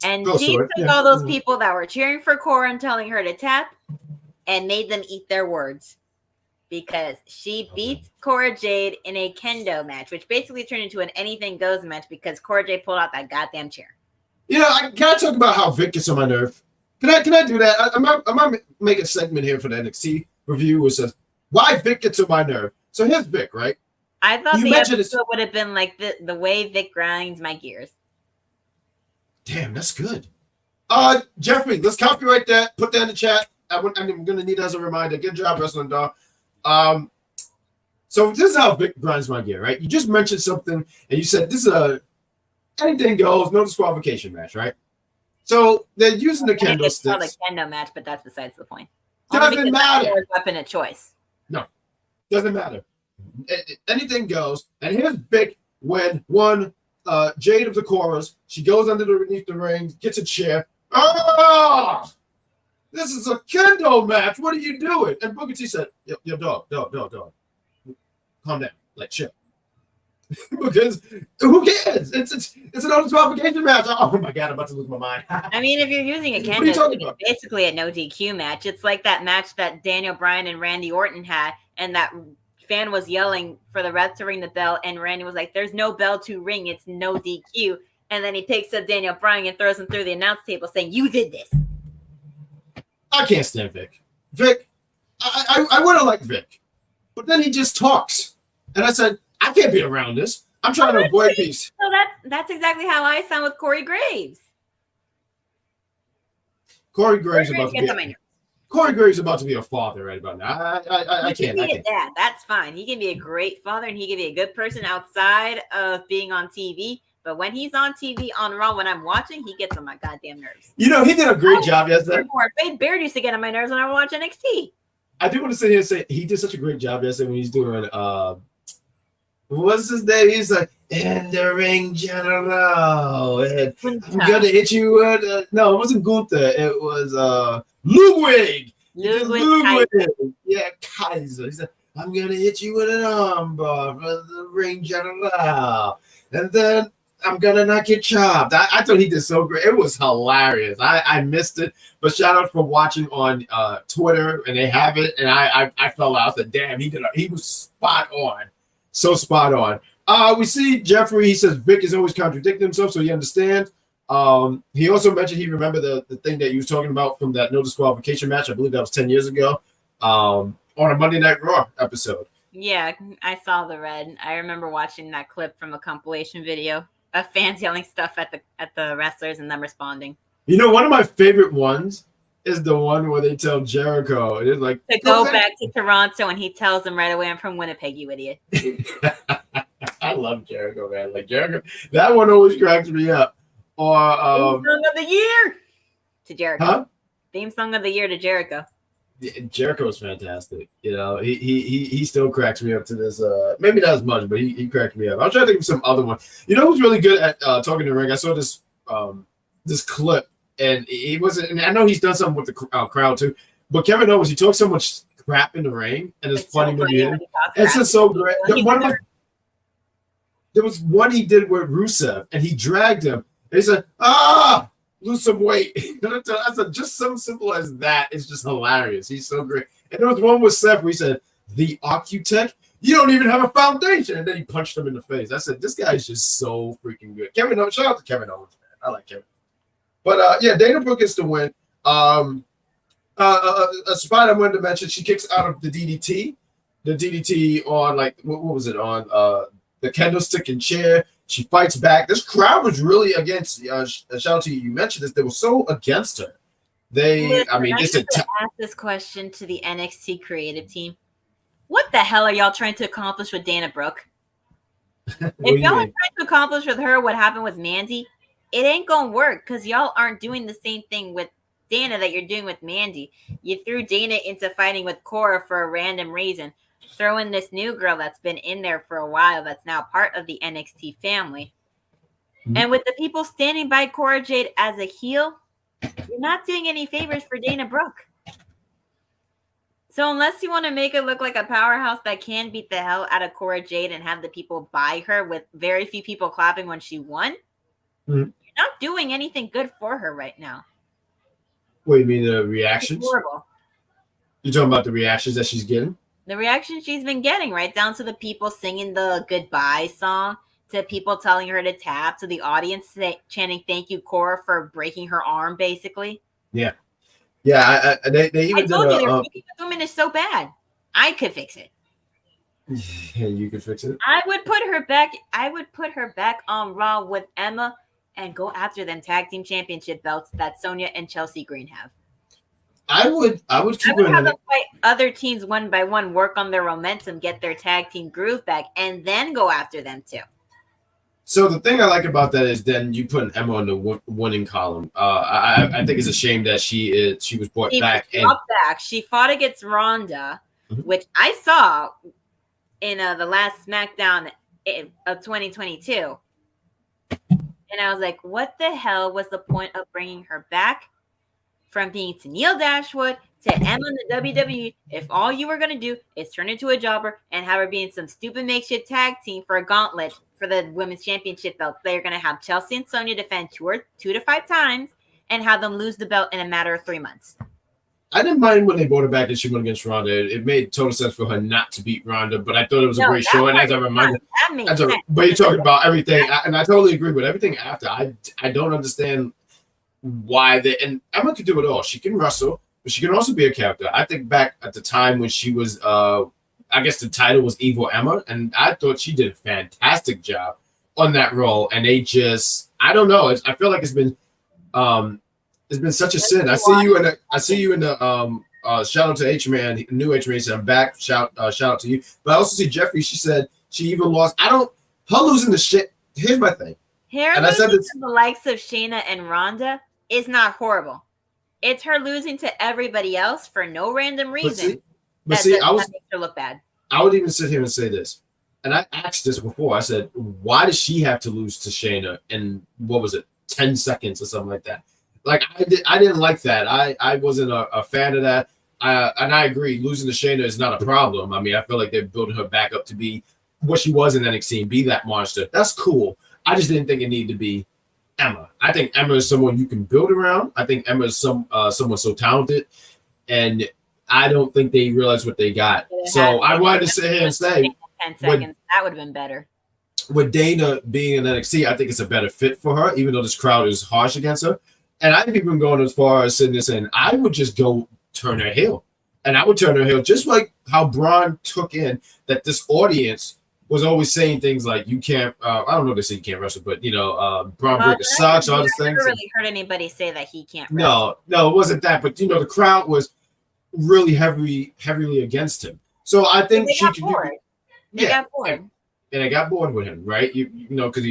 And she took all those people that were cheering for Cora and telling her to tap and made them eat their words. Because she beat Cora Jade in a kendo match, which basically turned into an anything goes match because Cora Jade pulled out that goddamn chair. Can I talk about how Vic gets on my nerve? Can I do that? I might make a segment here for the NXT review which says why Vic gets on my nerve. So here's Vic, right? I thought the episode would have been like the way Vic grinds my gears. Damn, that's good. Jeffrey, let's copyright that. Put that in the chat. I'm going to need that as a reminder. Good job, Wrestling Dog. So this is how Vic grinds my gear, right? You just mentioned something and you said this is a anything goes, no disqualification match, right? So they're using the kendo sticks. It's called a kendo match, but that's besides the point. Doesn't matter. Weapon of choice. No, doesn't matter. Anything goes. And here's Vic when one Jade of the Coras, she goes underneath the ring, gets a chair. This is a kendo match. What are you doing? And Booker T said, yo, dog. Calm down. Like, chill. Because who cares? It's an disqualification match. Oh my God, I'm about to lose my mind. I mean, if you're using a kendo, it's basically a no DQ match. It's like that match that Daniel Bryan and Randy Orton had, and that fan was yelling for the ref to ring the bell, and Randy was like, there's no bell to ring, it's no DQ. And then he picks up Daniel Bryan and throws him through the announce table saying, you did this. I can't stand Vic. I would have liked Vic. But then he just talks. And I said, I can't be around this. I'm trying to avoid these. So that's exactly how I sound with Corey Graves. Corey Graves about to be a father right about now. I can't. He can be a dad. That's fine. He can be a great father and he can be a good person outside of being on TV. But when he's on TV on Raw, when I'm watching, he gets on my goddamn nerves. He did a great job yesterday. Wade Baird used to get on my nerves when I watch NXT. I do want to sit here and say he did such a great job yesterday when he's doing what's his name? He's like, in the ring general. And I'm gonna hit you with no, it wasn't Gunther. It was Ludwig. Ludwig. Yeah, Kaiser. He said, I'm gonna hit you with an armbar for the ring general. And then I'm gonna not get chopped. I thought he did so great. It was hilarious. I missed it, but shout out for watching on Twitter, and they have it. And I fell out. I said, "Damn, he was spot on, so spot on." We see Jeffrey. He says Vic is always contradicting himself, so he understands. He also mentioned he remembered the thing that he was talking about from that no disqualification match. I believe that was 10 years ago on a Monday Night Raw episode. Yeah, I saw the red. I remember watching that clip from a compilation video of fans yelling stuff at the wrestlers and them responding. You know, one of my favorite ones is the one where they tell Jericho, it is like to go back to Toronto, and he tells them right away, "I'm from Winnipeg, you idiot." I love Jericho, man. Like Jericho, that one always cracks me up. Or theme song of the year to Jericho. Huh? Theme song of the year to Jericho. Jericho is fantastic. You know, he still cracks me up to this. Maybe not as much, but he cracked me up. I'll try to think of some other one. You know who's really good at talking to the ring? I saw this clip, and he wasn't. And I know he's done something with the crowd too. But Kevin Owens, he talks so much crap in the ring, and it's funny when you hear him. It's just so great. There was one he did with Rusev, and he dragged him. And he said, lose some weight. I said, just something simple as that is just hilarious. He's so great. And there was one with Seth where he said, the Architect, you don't even have a foundation. And then he punched him in the face. I said, this guy is just so freaking good. Kevin Owens, shout out to Kevin Owens, man. I like Kevin. But yeah, Dana Brooke gets the win. A spot I wanted to mention, she kicks out of the DDT. The DDT on, like, what was it, on the candlestick and chair. She fights back. This crowd was really against, shout out to you, you mentioned this, they were so against her. They just ask this question to the NXT creative team. What the hell are y'all trying to accomplish with Dana Brooke? If y'all are trying to accomplish with her what happened with Mandy, it ain't gonna work because y'all aren't doing the same thing with Dana that you're doing with Mandy. You threw Dana into fighting with Cora for a random reason. Throw in this new girl that's been in there for a while that's now part of the NXT family. Mm-hmm. And with the people standing by Cora Jade as a heel, you're not doing any favors for Dana Brooke. So unless you want to make it look like a powerhouse that can beat the hell out of Cora Jade and have the people buy her with very few people clapping when she won, you're not doing anything good for her right now. What, you mean the reactions? It's horrible. You're talking about the reactions that she's getting? The reactions she's been getting, right down to the people singing the goodbye song, to people telling her to tap, to the audience chanting "Thank you, Cora," for breaking her arm, basically. Yeah. Yeah, they even I told you their woman is so bad. I could fix it. Yeah, you could fix it. I would put her back. I would put her back on Raw with Emma and go after them tag team championship belts that Sonya and Chelsea Green have. I would keep have them fight other teams one by one, work on their momentum, get their tag team groove back, and then go after them too. So the thing I like about that is then you put an Emma on the winning column. I think it's a shame that she was brought back. She fought against Ronda, which I saw in the last SmackDown of 2022. And I was like, what the hell was the point of bringing her back from being Tenille Dashwood to Emma in the WWE if all you were going to do is turn into a jobber and have her be in some stupid makeshift tag team for a gauntlet for the women's championship belt? They're going to have Chelsea and Sonya defend 2 to 5 times and have them lose the belt in a matter of 3 months. I didn't mind when they brought her back and she went against Ronda. It made total sense for her not to beat Ronda, but I thought it was a great show. And as a reminder, but you're talking about everything, and I totally agree with everything after. I don't understand why and Emma could do it all. She can wrestle, but she can also be a character. I think back at the time when she was, I guess the title was Evil Emma, and I thought she did a fantastic job on that role. And they just, I don't know. I feel like it's been such a sin. I see you in the shout out to H-Man, new H-Man said, I'm back. Shout out to you. But I also see Jeffrey. She said she even lost. Her losing the shit. Here's my thing. And I said this, to the likes of Shayna and Ronda is not horrible. It's her losing to everybody else for no random reason. That makes her look bad. I would even sit here and say this, and I asked this before. I said, why does she have to lose to Shayna in, what was it, 10 seconds or something like that? Like, I didn't like that. I wasn't a fan of that. And I agree, losing to Shayna is not a problem. I mean, I feel like they're building her back up to be what she was in NXT and be that monster. That's cool. I just didn't think it needed to be Emma. I think Emma is someone you can build around. I think Emma is someone so talented, and I don't think they realize what they got. So I wanted to sit here and say, 10 seconds, that would have been better. With Dana being in NXT, I think it's a better fit for her, even though this crowd is harsh against her. And I've even gone as far as saying this, and I would just go turn her heel. And I would turn her heel, just like how Braun took in that this audience was always saying things like, you can't, I don't know if they say you can't wrestle, but, Braun Breaker sucks, all these things. I never really heard anybody say that he can't wrestle. No, it wasn't that. But, the crowd was really heavily against him. So I think she could do it. They got bored. And I got bored with him, right? Because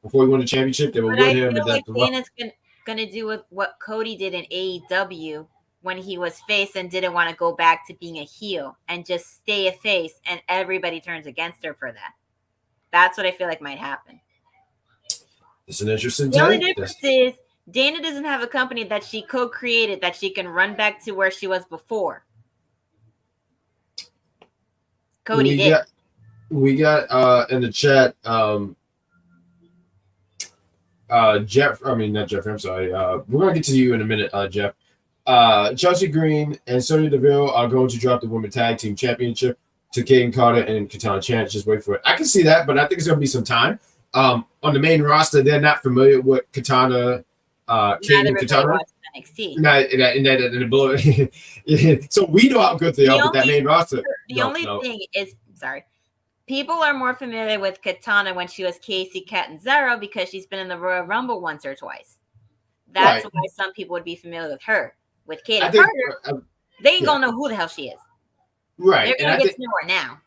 before he won the championship, they were with him. I feel like Dana's going to do with what Cody did in AEW when he was face and didn't want to go back to being a heel and just stay a face, and everybody turns against her for that. That's what I feel like might happen. It's an interesting The only difference is Dana doesn't have a company that she co-created that she can run back to where she was before. Cody did. We got in the chat Jeff, I mean not Jeff, I'm sorry. We're gonna get to you in a minute, Jeff. Chelsea Green and Sonya Deville are going to drop the Women's Tag Team Championship to Kaden Carter and Katana Chance. Just wait for it. I can see that, but I think it's gonna be some time. On the main roster, they're not familiar with Katana, Kaden Katana. NXT. So we know how good they are with that main roster. The only thing is, sorry, people are more familiar with Katana when she was Casey Catanzaro because she's been in the Royal Rumble once or twice. That's why some people would be familiar with her. With Kaden Carter, they ain't gonna know who the hell she is. Right. They're gonna get to know her now.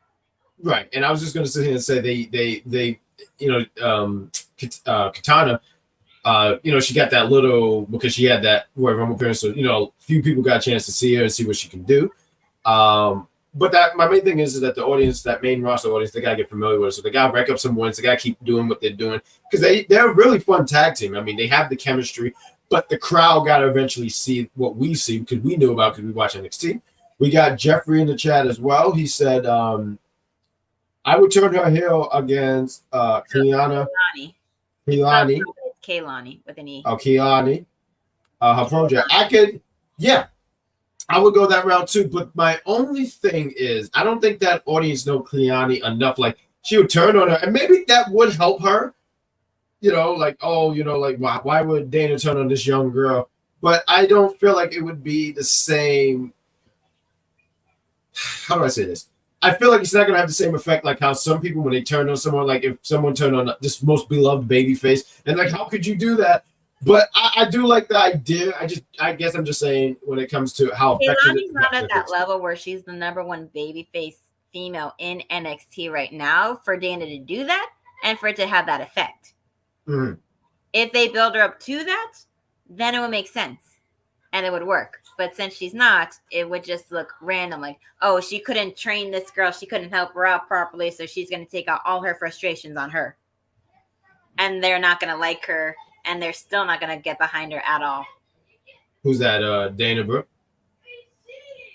Right. And I was just gonna sit here and say they Katana, she got that little because she had that Royal Rumble appearance, so few people got a chance to see her and see what she can do. But that my main thing is that the audience, that main roster audience, they gotta get familiar with it. So they gotta rack up some wins. They gotta keep doing what they're doing because they're a really fun tag team. I mean, they have the chemistry, but the crowd gotta eventually see what we see because we knew about because we watch NXT. We got Jeffrey in the chat as well. He said, "I would turn her heel against Kaylani. Kaylani with an E. Oh, Kaylani. Her project. I would go that route too, but my only thing is I don't think that audience know Kaylani enough. Like she would turn on her, and maybe that would help her. Why would Dana turn on this young girl? But I don't feel like it would be the same. How do I say this? I feel like it's not gonna have the same effect like how some people when they turn on someone, like if someone turned on this most beloved baby face, and like how could you do that? But I do like the idea. I guess I'm just saying when it comes to how Kaylani's not at that level where she's the #1 babyface female in NXT right now for Dana to do that and for it to have that effect. Mm-hmm. If they build her up to that, then it would make sense and it would work. But since she's not, it would just look random. Like, oh, she couldn't train this girl. She couldn't help her out properly. So she's going to take out all her frustrations on her. And they're not going to like her. And they're still not going to get behind her at all. Who's that? Dana Brooke?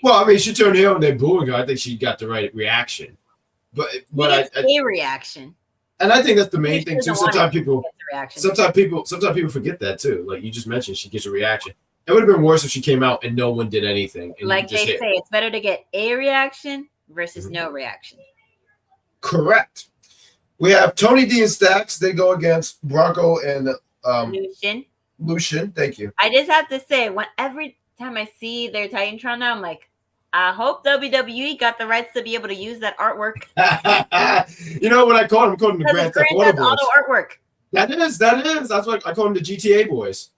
Well, I mean, she turned heel and they're booing her. I think she got the right reaction. But a reaction. And I think that's the main thing too. Sometimes people forget that too. Like you just mentioned, she gets a reaction. It would have been worse if she came out and no one did anything. Like they say, it's better to get a reaction versus no reaction. Correct. We have Tony D and Stacks. They go against Bronco and Lucian. Thank you. I just have to say, every time I see their Titantron now, I'm like, I hope WWE got the rights to be able to use that artwork. You know what I call them? I call them the Grand Theft Auto artwork. That is. That's what I call them, the GTA boys.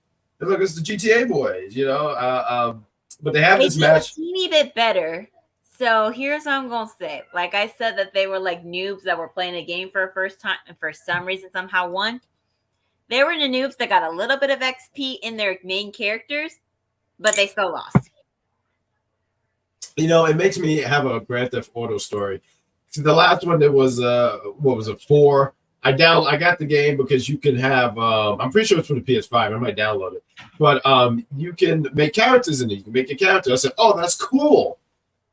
Look, it's the GTA boys, but they have this match. A teeny bit better. So here's what I'm gonna say. Like I said, that they were like noobs that were playing a game for the first time and for some reason somehow won. They were the noobs that got a little bit of XP in their main characters, but they still lost. It makes me have a Grand Theft Auto story. So the last one there was 4. I got the game because you can have I'm pretty sure it's for the PS5. I might download it. But you can make characters in it. You can make your character. I said, "Oh, that's cool."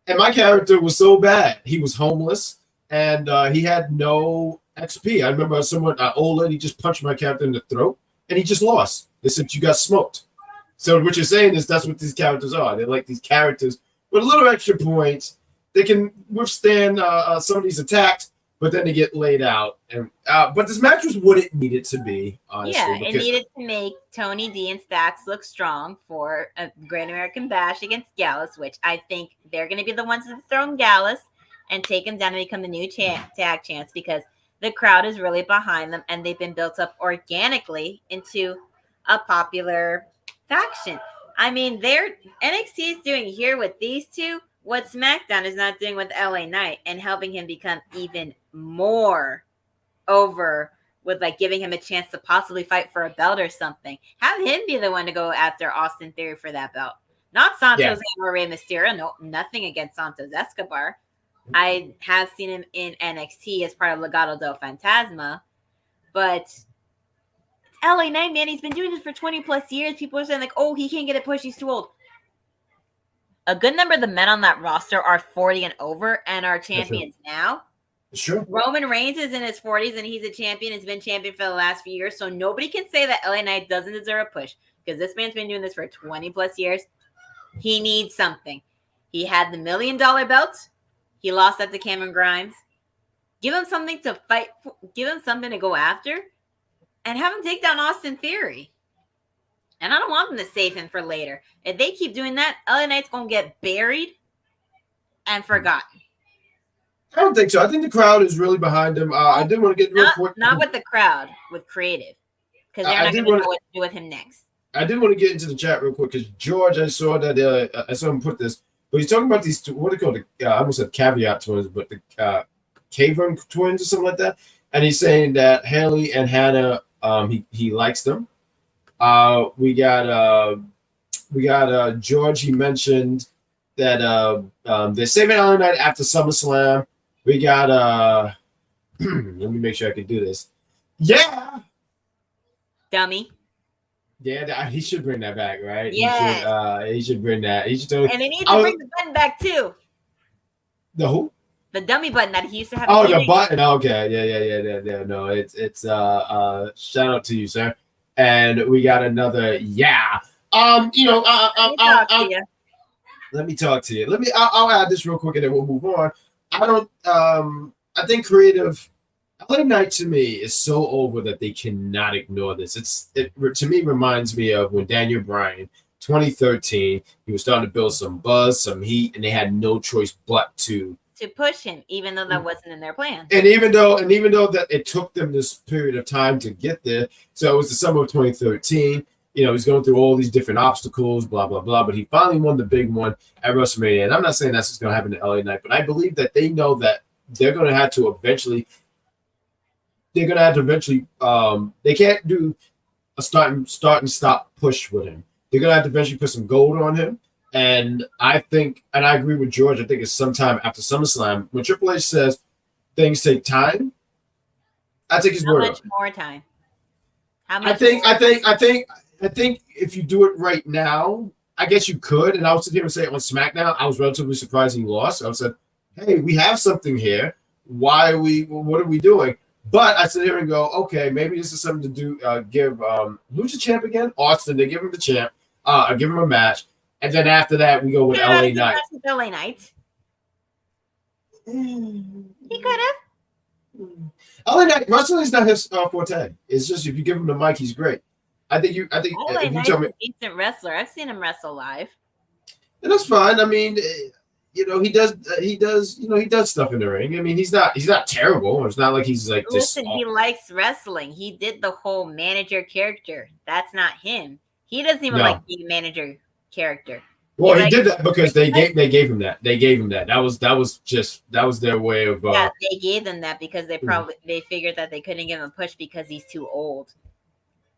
And my character was so bad. He was homeless and he had no XP. I remember an old lady just punched my character in the throat and he just lost. They said, "You got smoked." So what you're saying is that's what these characters are. They're like these characters with a little extra points. They can withstand some of these attacks, but then they get laid out. And but this match was what it needed to be, honestly. Yeah, it needed to make Tony D and Stacks look strong for a Great American Bash against Gallus, which I think they're going to be the ones that throw Gallus and take him down and become the new tag champs because the crowd is really behind them and they've been built up organically into a popular faction. I mean, NXT is doing here with these two what SmackDown is not doing with LA Knight and helping him become even more over with like giving him a chance to possibly fight for a belt or something. Have him be the one to go after Austin Theory for that belt. Not Santos or Rey Mysterio. No, nothing against Santos Escobar. I have seen him in NXT as part of Legado del Fantasma, but LA Knight, man. He's been doing this for 20 plus years. People are saying like, oh, he can't get a push. He's too old. A good number of the men on that roster are 40 and over and are champions now. Sure. Roman Reigns is in his 40s and he's a champion. Has been champion for the last few years. So nobody can say that LA Knight doesn't deserve a push because this man's been doing this for 20 plus years. He needs something. He had the $1 million belt. He lost that to Cameron Grimes. Give him something to fight for. Give him something to go after. And have him take down Austin Theory. And I don't want them to save him for later. If they keep doing that, LA Knight's going to get buried and forgotten. I don't think so. I think the crowd is really behind him. I did want to get real quick. Not with the crowd, with creative. Because they're not going to know what to do with him next. I did want to get into the chat real quick because George, I saw that I saw him put this, but he's talking about these two, what are they called? I almost said caveat twins, but the Cavern twins or something like that. And he's saying that Haley and Hannah, he likes them. We got George. He mentioned that they're saving LA Knight after SummerSlam. We got let me make sure I can do this. Yeah, dummy. Yeah, he should bring that back, right? Yeah, he should bring that. He should. And they need to bring the button back too. The who? The dummy button that he used to have. Oh, the button. Okay, yeah. No, it's shout out to you, sir. And we got another let me talk to you. I'll add this real quick and then we'll move on. I think creative LA Knight to me is so over that they cannot ignore this. It to me reminds me of when Daniel Bryan 2013, he was starting to build some buzz, some heat, and they had no choice but to push him, even though that wasn't in their plan. And even though that it took them this period of time to get there, so it was the summer of 2013. He's going through all these different obstacles, blah blah blah. But he finally won the big one at WrestleMania. And I'm not saying that's what's going to happen to LA Knight, but I believe that they know that they're going to have to eventually. They can't do a start and stop push with him. They're going to have to eventually put some gold on him. And I think, and I agree with George, I think it's sometime after SummerSlam when Triple H says things take time. I take his word. How much more time? I think if you do it right now, I guess you could. And I was sitting here and say on SmackDown, I was relatively surprised he lost. I said, hey, we have something here. What are we doing? But I sit here and go, okay, maybe this is something to do. Give who's the champ again? Austin. They give him the champ. Give him a match. And then after that, we go with LA Knight. LA Knight. He could have. LA Knight, wrestling is not his forte. It's just if you give him the mic, he's great. I think LA if you Knight's tell me, a decent wrestler. I've seen him wrestle live. and that's fine. I mean, he does stuff in the ring. I mean, he's not terrible. It's not like he's like Listen, he likes wrestling. He did the whole manager character. That's not him. He doesn't even like being a manager character. Well, he did that because they gave him that. They gave him that. That was their way of. Yeah, they gave them that because they figured that they couldn't give him a push because he's too old.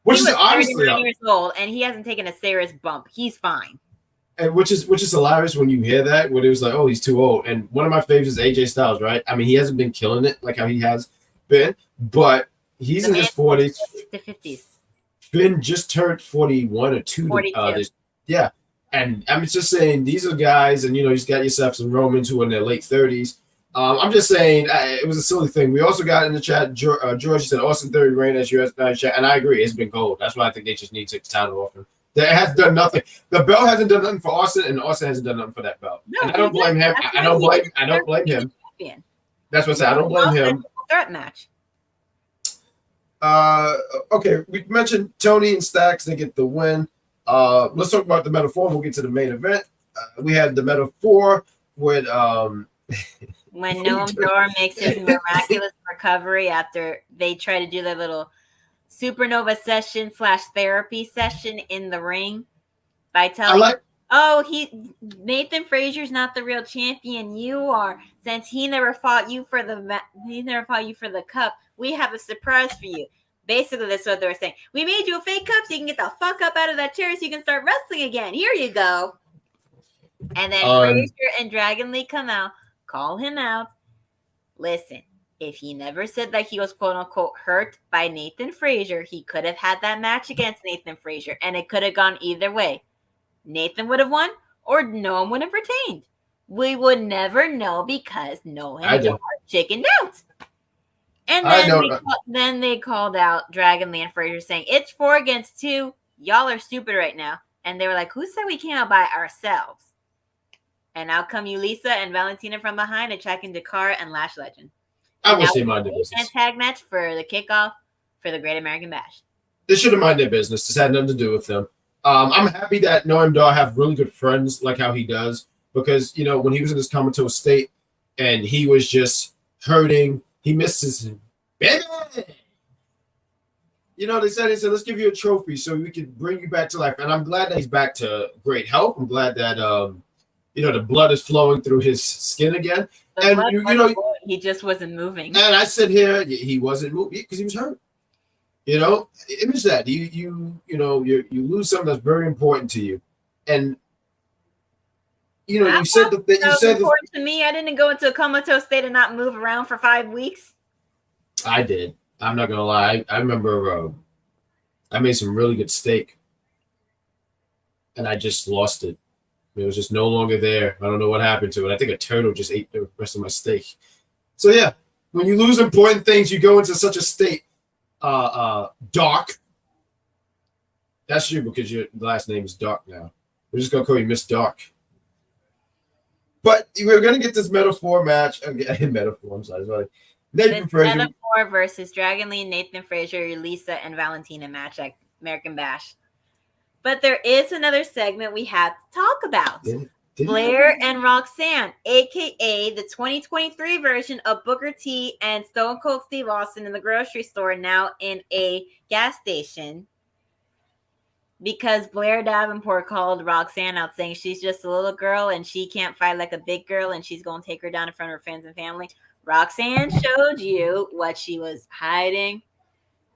Which is honestly 39 years old, and he hasn't taken a serious bump. He's fine. And which is hilarious when you hear that, when it was like, oh, he's too old. And one of my favorites is AJ Styles, right? I mean, he hasn't been killing it like how he has been, but he's in his 40s. The 50s. Finn just turned 41 or 42. Yeah. And I'm just saying, these are guys, and you've got yourself some Romans who are in their late 30s. I'm just saying, it was a silly thing. We also got in the chat, George said, Austin Theory reign as US chat, and I agree, it's been cold. That's why I think they just need to take the title off him. That has done nothing. The belt hasn't done nothing for Austin, and Austin hasn't done nothing for that belt. No, and I don't blame him. I don't blame him. That's what I said. I don't blame him. Threat match. Okay, we mentioned Tony and Stacks. They get the win. Let's talk about the metaphor. We'll get to the main event. We had the metaphor with when Noam Dar makes his miraculous recovery after they try to do their little supernova session / therapy session in the ring by telling Nathan Frazier's not the real champion. You are. Since he never fought you for the cup, we have a surprise for you. Basically, that's what they were saying. We made you a fake cup so you can get the fuck up out of that chair so you can start wrestling again. Here you go. And then Frazier and Dragon Lee come out, call him out. Listen, if he never said that he was quote unquote hurt by Nathan Frazier, he could have had that match against Nathan Frazier, and it could have gone either way. Nathan would have won, or no one would have retained. We would never know because Noam Dar chickened out. And then they called out Dragon Lee and Frazier saying, it's 4 against 2. Y'all are stupid right now. And they were like, who said we came out by ourselves? And out come Yulisa and Valentina from behind, attacking Dakar and Lash Legend. I wish they minded their business. Tag match for the kickoff for the Great American Bash. They should have minded their business. This had nothing to do with them. I'm happy that Noam Dar have really good friends like how he does. Because, you know, when he was in his comatose state and he was just hurting, he missed his baby. You know, they said, let's give you a trophy so we can bring you back to life. And I'm glad that he's back to great health. I'm glad that, you know, the blood is flowing through his skin again. And, you know, he just wasn't moving. And I said here, he wasn't moving because he was hurt. You know, image that. You lose something that's very important to you. And, you know, you said important to me. I didn't go into a comatose state and not move around for 5 weeks. I did. I'm not gonna lie. I remember I made some really good steak, and I just lost it. It was just no longer there. I don't know what happened to it. I think a turtle just ate the rest of my steak. So yeah, when you lose important things, you go into such a state. Dark. That's you because your last name is Dark now. We're just gonna call you Miss Dark. But we're gonna get this metaphor match again. Metaphor. I'm sorry. Nathan Frazier. Metaphor versus Dragon Lee, Nathan Frazier, Lisa, and Valentina match at American Bash. But there is another segment we have to talk about. Blair and Roxanne, a.k.a. the 2023 version of Booker T and Stone Cold Steve Austin in the grocery store, now in a gas station. Because Blair Davenport called Roxanne out saying she's just a little girl and she can't fight like a big girl and she's going to take her down in front of her fans and family. Roxanne showed you what she was hiding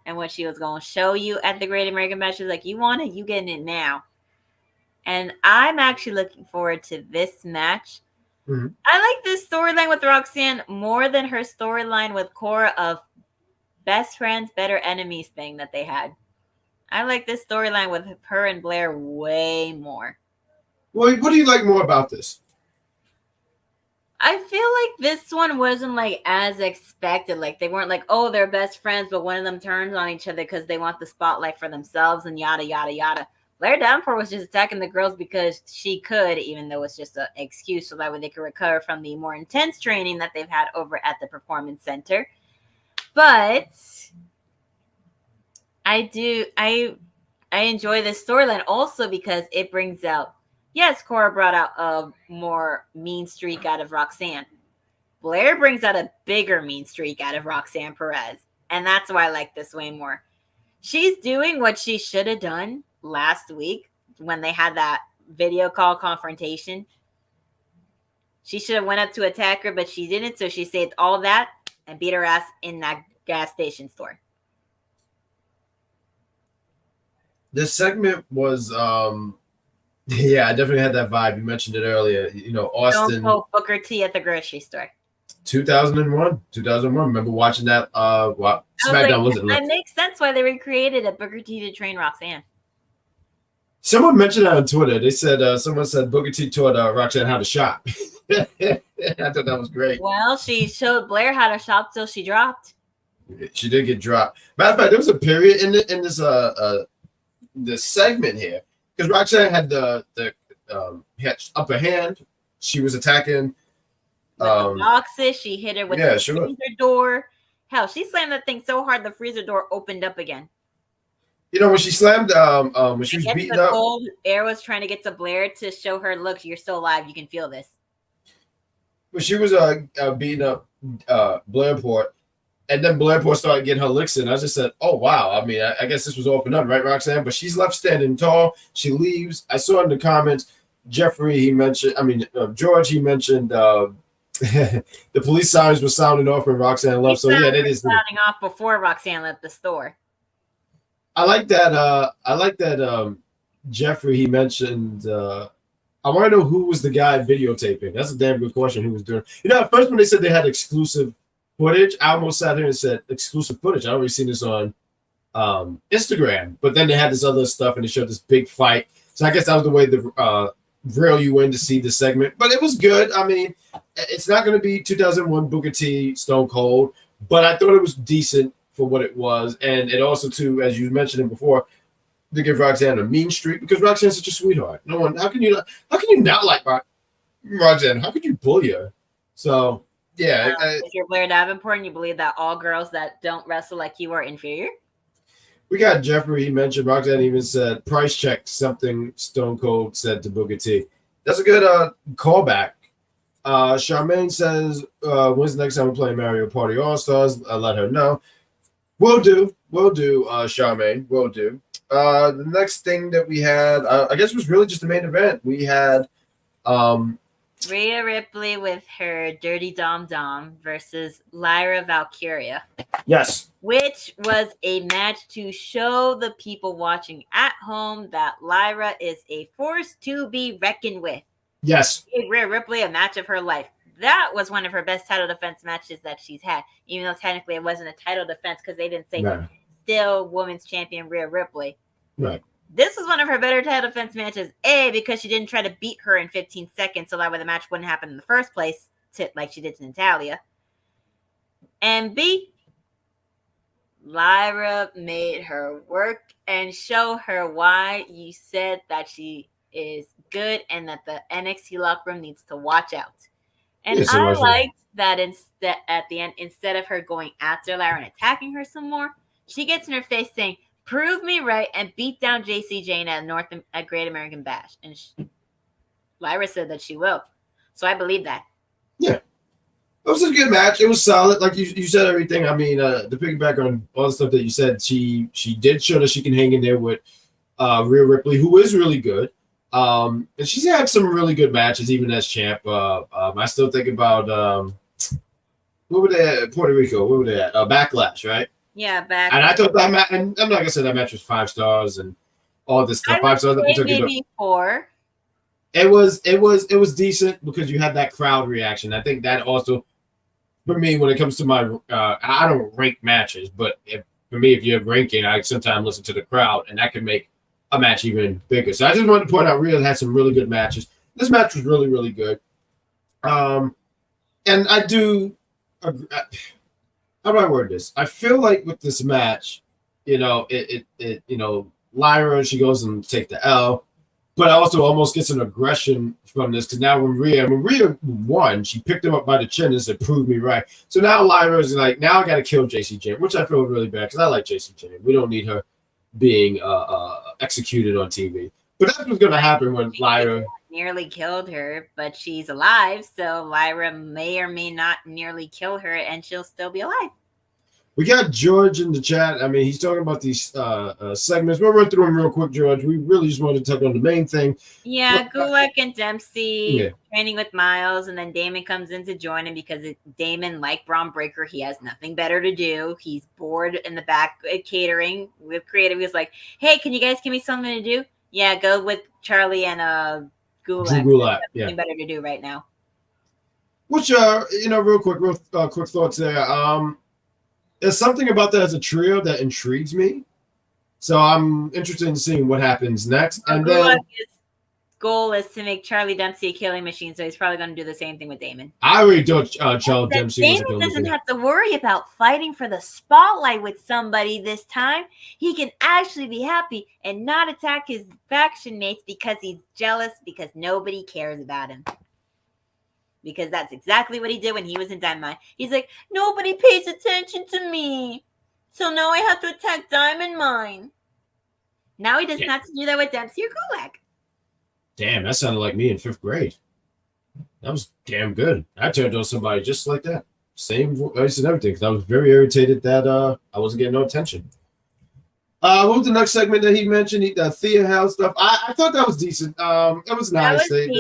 and what she was going to show you at the Great American Bash. She was like, you want it? You getting it now. And I'm actually looking forward to this match. Mm-hmm. I like this storyline with Roxanne more than her storyline with Cora of best friends, better enemies thing that they had. I like this storyline with her and Blair way more. Well, what do you like more about this? I feel like this one wasn't like as expected. Like they weren't like, oh, they're best friends, but one of them turns on each other because they want the spotlight for themselves and yada, yada, yada. Blair Davenport was just attacking the girls because she could, even though it's just an excuse so that way they could recover from the more intense training that they've had over at the Performance Center. But I enjoy this storyline also because it brings out, yes, Cora brought out a more mean streak out of Roxanne. Blair brings out a bigger mean streak out of Roxanne Perez. And that's why I like this way more. She's doing what she should have done last week when they had that video call confrontation. She should have went up to attack her, but she didn't. So she saved all that and beat her ass in that gas station store. This segment was, yeah, I definitely had that vibe. You mentioned it earlier. You know, Austin. Don't Booker T at the grocery store. 2001. Remember watching that? SmackDown wasn't. That makes sense why they recreated a Booker T to train Roxanne. Someone mentioned that on Twitter. They said someone said Booker T taught Roxanne how to shop. I thought that was great. Well, she showed Blair how to shop till she dropped. She did get dropped. Matter of fact, there was a period in this segment here because Roxanne had the upper hand. She was attacking. The boxes. She hit her with the freezer door. Hell, she slammed that thing so hard the freezer door opened up again. You know, when she slammed, when she was beating up. Cold air was trying to get to Blair to show her, look, you're still alive. You can feel this. When she was beating up Blairport, and then Blairport started getting her licks in, I just said, oh, wow. I mean, I guess this was off and up, right, Roxanne? But she's left standing tall. She leaves. I saw in the comments, George, he mentioned, the police sirens were sounding off when Roxanne left. So, yeah, it is sounding off before Roxanne left the store. I like that. Jeffrey, he mentioned. I want to know who was the guy videotaping. That's a damn good question. Who was doing? You know, at first when they said they had exclusive footage. I almost sat here and said exclusive footage. I already seen this on Instagram, but then they had this other stuff and they showed this big fight. So I guess that was the way the reel you in to see the segment. But it was good. I mean, it's not going to be 2001 Booker T Stone Cold, but I thought it was decent for what it was. And it also, too, as you mentioned it before, to give Roxanne a mean streak because Roxanne's such a sweetheart. No one, how can you not like Roxanne? How could you bully her? So yeah, if you're Blair Davenport and you believe that all girls that don't wrestle like you are inferior. We got Jeffrey. He mentioned Roxanne even said price check something Stone Cold said to Booker T. That's a good callback. Charmaine says, when's the next time we play Mario Party All Stars? I'll let her know. Will do, Charmaine. Will do. The next thing that we had, I guess, was really just the main event. We had Rhea Ripley with her Dirty Dom Dom versus Lyra Valkyria. Yes. Which was a match to show the people watching at home that Lyra is a force to be reckoned with. Yes. Gave Rhea Ripley a match of her life. That was one of her best title defense matches that she's had, even though technically it wasn't a title defense because they didn't say still women's champion Rhea Ripley. Right. This was one of her better title defense matches, A, because she didn't try to beat her in 15 seconds, so that way the match wouldn't happen in the first place, like she did to Natalya. And B, Lyra made her work and show her why you said that she is good and that the NXT locker room needs to watch out. And yes, I liked that instead at the end, instead of her going after Lyra and attacking her some more, she gets in her face saying, "Prove me right and beat down JC Jane at Great American Bash." And Lyra said that she will. So I believe that. Yeah. It was a good match. It was solid. Like you said everything. I mean, to piggyback on all the stuff that you said, she did show that she can hang in there with Rhea Ripley, who is really good. And she's had some really good matches, even as champ. I still think about what were they at? Puerto Rico. What were they at? Backlash, right? Yeah, Backlash. And I thought that match, and I'm not gonna say that match was 5 stars and all this stuff. 5 stars. Maybe 4. It was decent because you had that crowd reaction. I think that also, for me, when it comes to my, I don't rank matches, but for me, if you're ranking, I sometimes listen to the crowd, and that can make a match even bigger. So I just wanted to point out, Rhea had some really good matches. This match was really, really good. And I do, how do I word this? I feel like with this match, Lyra, she goes and take the L, but also almost gets an aggression from this because now when Rhea won, she picked him up by the chin and said, "Prove me right." So now Lyra's like, now I got to kill JC Jane, which I feel really bad because I like JC Jane. We don't need her being executed on TV. But that's what's going to happen when Lyra nearly killed her, but she's alive, so Lyra may or may not nearly kill her, and she'll still be alive. We got George in the chat. I mean, he's talking about these segments. We'll run through them real quick, George. We really just wanted to touch on the main thing. Yeah, Gulak and Dempsey training with Miles, and then Damon comes in to join him because Damon, like Braun Breaker, he has nothing better to do. He's bored in the back catering with creative. He was like, "Hey, can you guys give me something to do?" Yeah, go with Charlie and Gulak. Nothing better to do right now. Which, real quick thoughts there. There's something about that as a trio that intrigues me. So I'm interested in seeing what happens next. And then his goal is to make Charlie Dempsey a killing machine, so he's probably going to do the same thing with Damon. I already thought Charlie Dempsey was a Damon doesn't have to worry about fighting for the spotlight with somebody this time. He can actually be happy and not attack his faction mates because he's jealous because nobody cares about him. Because that's exactly what he did when he was in Dynamite. He's like, nobody pays attention to me. So now I have to attack Diamond Mine. Now he doesn't have to do that with Dempsey or Gulak. Damn, that sounded like me in 5th grade. That was damn good. I turned on somebody just like that. Same voice and everything. Because I was very irritated that I wasn't getting no attention. What was the next segment that he mentioned? The Thea House stuff. I thought that was decent. It was nice. It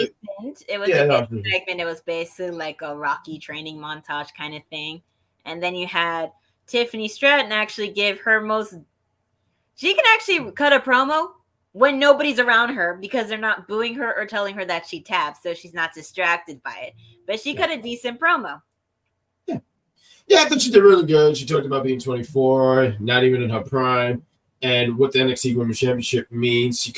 was a good segment. It was basically like a Rocky training montage kind of thing. And then you had Tiffany Stratton actually give her she can actually cut a promo when nobody's around her because they're not booing her or telling her that she taps, so she's not distracted by it. But she cut a decent promo. Yeah. Yeah, I thought she did really good. She talked about being 24, not even in her prime, and what the NXT Women's Championship means.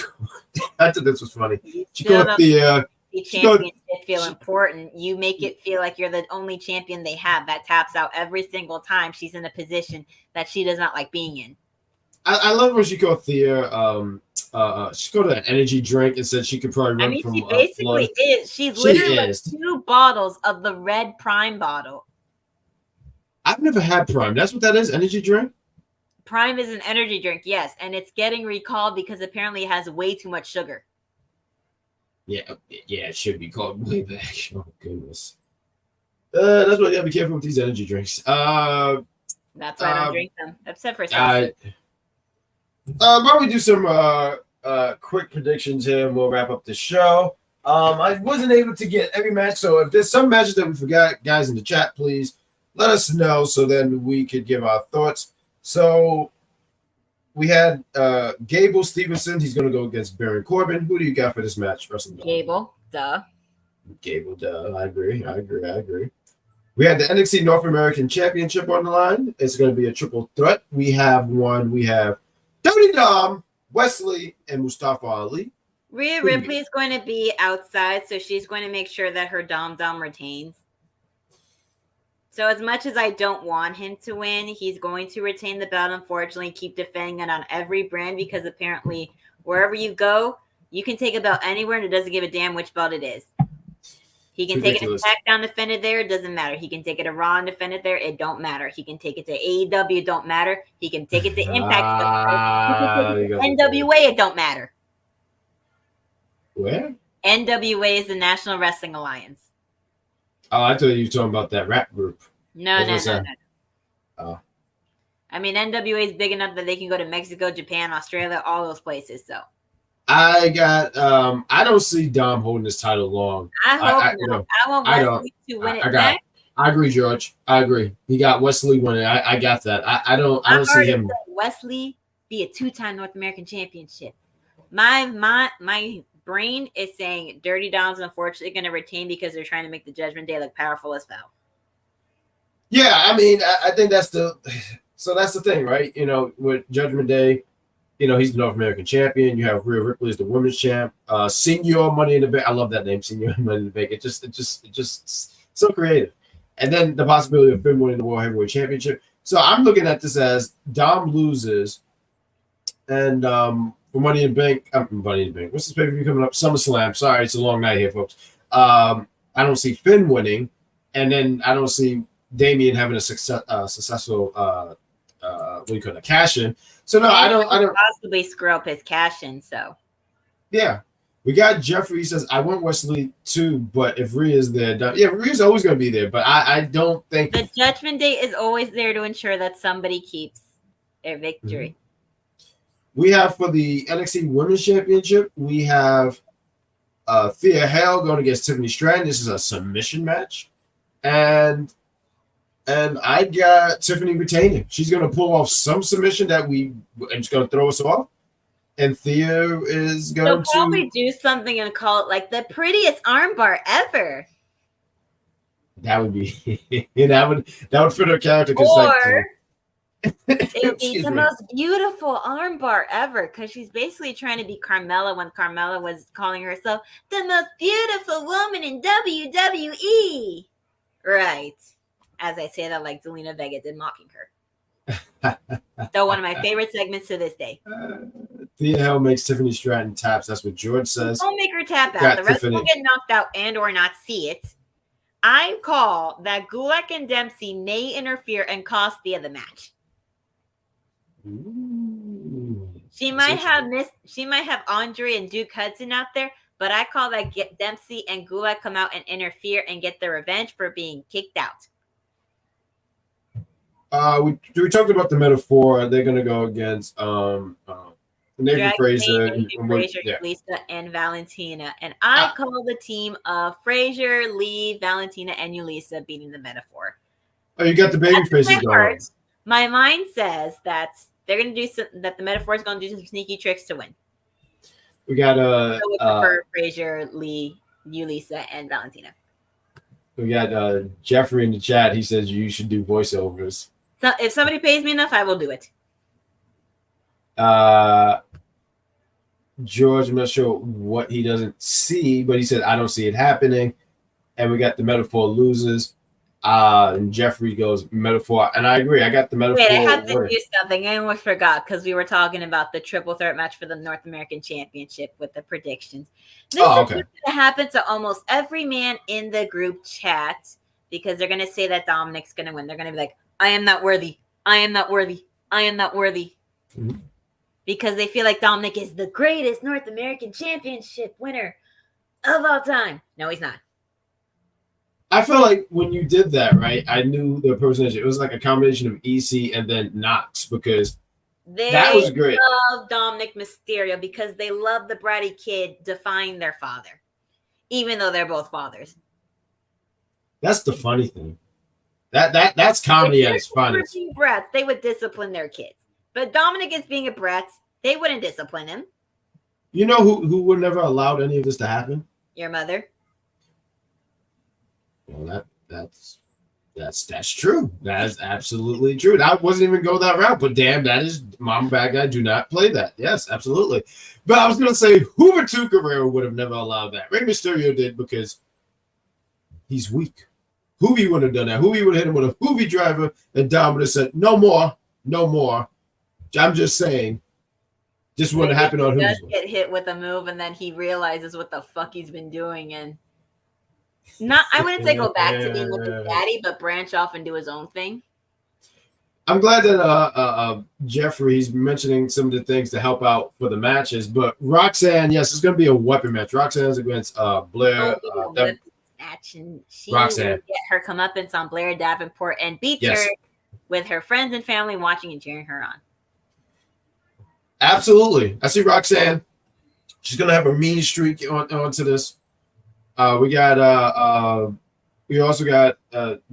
I thought this was funny. You She still called don't the the she called championship feel important. You make it feel like you're the only champion they have that taps out every single time she's in a position that she does not like being in. I love when she called Thea. She called it an energy drink and said she could probably I run mean, from she basically flood. is. She's She literally like is. 2 bottles of the red Prime bottle. I've never had Prime. That's what that is. Energy drink. Prime is an energy drink, yes, and it's getting recalled because apparently it has way too much sugar. Yeah, it should be called way back. Oh goodness. That's why you gotta be careful with these energy drinks. That's why I don't drink them, except for Celsius. Why don't we do some quick predictions here and we'll wrap up the show. I wasn't able to get every match, so if there's some matches that we forgot, guys in the chat, please let us know so then we could give our thoughts. So we had Gable Stevenson. He's going to go against Baron Corbin. Who do you got for this match? Gable, duh. I agree. We had the NXT North American Championship on the line. It's going to be a triple threat. We have Dirty Dom, Wesley, and Mustafa Ali. Rhea Ripley is going to be outside, so she's going to make sure that her Dom retains. So as much as I don't want him to win, he's going to retain the belt, unfortunately, keep defending it on every brand because apparently wherever you go, you can take a belt anywhere and it doesn't give a damn which belt it is. He can take it to SmackDown, defend it there, it doesn't matter. He can take it to Raw and defend it there, it don't matter. He can take it to AEW, it don't matter. He can take it to Impact, NWA, it don't matter. Where? NWA is the National Wrestling Alliance. Oh, I thought you were talking about that rap group. No. Oh. I mean, NWA is big enough that they can go to Mexico, Japan, Australia, all those places. So I don't see Dom holding this title long. I hope not. I want Wesley to win it back. I agree, George. I agree. He got Wesley winning. I got that. I don't see him. Wesley be a 2-time North American Championship. My brain is saying Dirty Dom's unfortunately going to retain because they're trying to make the Judgment Day look powerful as hell. Yeah, I mean, I think that's the thing, right? You know, with Judgment Day, you know, he's the North American champion. You have Rhea Ripley as the women's champ. Senior Money in the Bank. I love that name, Senior Money in the Bank. It just so creative. And then the possibility of Finn winning the World Heavyweight Championship. So I'm looking at this as Dom loses, and for Money in the Bank. What's this pay-per-view coming up? SummerSlam. Sorry, it's a long night here, folks. I don't see Finn winning, and then I don't see Damian having a successful what do you call it, cash in. So no, I don't possibly screw up his cash in. So yeah, we got Jeffrey. He says I want Wesley too, but if Rhea's there, Rhea's always going to be there. But I don't think the Judgment Day is always there to ensure that somebody keeps their victory. Mm-hmm. We have for the NXT Women's Championship, we have Thea Hale going against Tiffany Stratton. This is a submission match, and I got Tiffany retaining. She's going to pull off some submission that it's going to throw us off. And Thea is going to probably do something and call it like the prettiest armbar ever. That would be that would fit her character. Or it would be the most beautiful armbar ever because she's basically trying to be Carmella when Carmella was calling herself the most beautiful woman in WWE. Right. As I say that, like Zelina Vega did mocking her. Still one of my favorite segments to this day. Thea Hale makes Tiffany Stratton taps. That's what George says. Don't make her tap out. The rest will get knocked out and or not see it. I call that Gulak and Dempsey may interfere and cost Thea the match. Ooh, she might have Andre and Duke Hudson out there, but I call that Dempsey and Gulak come out and interfere and get the revenge for being kicked out. We talked about the metaphor. They're gonna go against Nathan Fraser, Lisa, and Valentina, and I call the team of Fraser, Lee, Valentina, and Yulisa beating the metaphor. Oh, you got the baby faces going. My mind says that they're gonna do that. The metaphor is gonna do some sneaky tricks to win. We got so we prefer Fraser, Lee, Yulisa, and Valentina. We got Jeffrey in the chat. He says you should do voiceovers. So if somebody pays me enough, I will do it. George, I'm not sure what he doesn't see, but he said, I don't see it happening. And we got the metaphor losers. And Jeffrey goes, metaphor. And I agree. I got the metaphor. Wait, I had to do something. I almost forgot because we were talking about the triple threat match for the North American Championship with the predictions. This is okay. going to happen to almost every man in the group chat because they're going to say that Dominic's going to win. They're going to be like, I am not worthy. I am not worthy. I am not worthy. Mm-hmm. Because they feel like Dominic is the greatest North American Championship winner of all time. No, he's not. I feel like when you did that, right, I knew the personage. It was like a combination of EC and then Knox because that was great. They love Dominic Mysterio because they love the bratty kid defying their father, even though they're both fathers. That's the funny thing. That's comedy at its finest. Brats, they would discipline their kids. But Dominic is being a brat. They wouldn't discipline him. You know who would never allowed any of this to happen? Your mother. Well, that's true. That is absolutely true. I wasn't even go that route, but damn, that is Mama Badguy. Do not play that. Yes, absolutely. But I was gonna say Juventud Guerrero would have never allowed that. Rey Mysterio did because he's weak. Hoovy would have done that. Hoovy would have hit him with a Hoovy driver, and Dom would have said, "No more, no more." I'm just saying, this wouldn't happen on Hoovy. He does get hit with a move, and then he realizes what the fuck he's been doing, and I wouldn't say go back to being with his daddy, but branch off and do his own thing. I'm glad that Jeffrey's mentioning some of the things to help out for the matches, but Roxanne, yes, it's going to be a weapon match. Roxanne's against Blair. Match, and she Roxanne get her comeuppance on Blair Davenport and beats her with her friends and family watching and cheering her on. Absolutely. I see Roxanne. She's going to have a mean streak onto this. We also got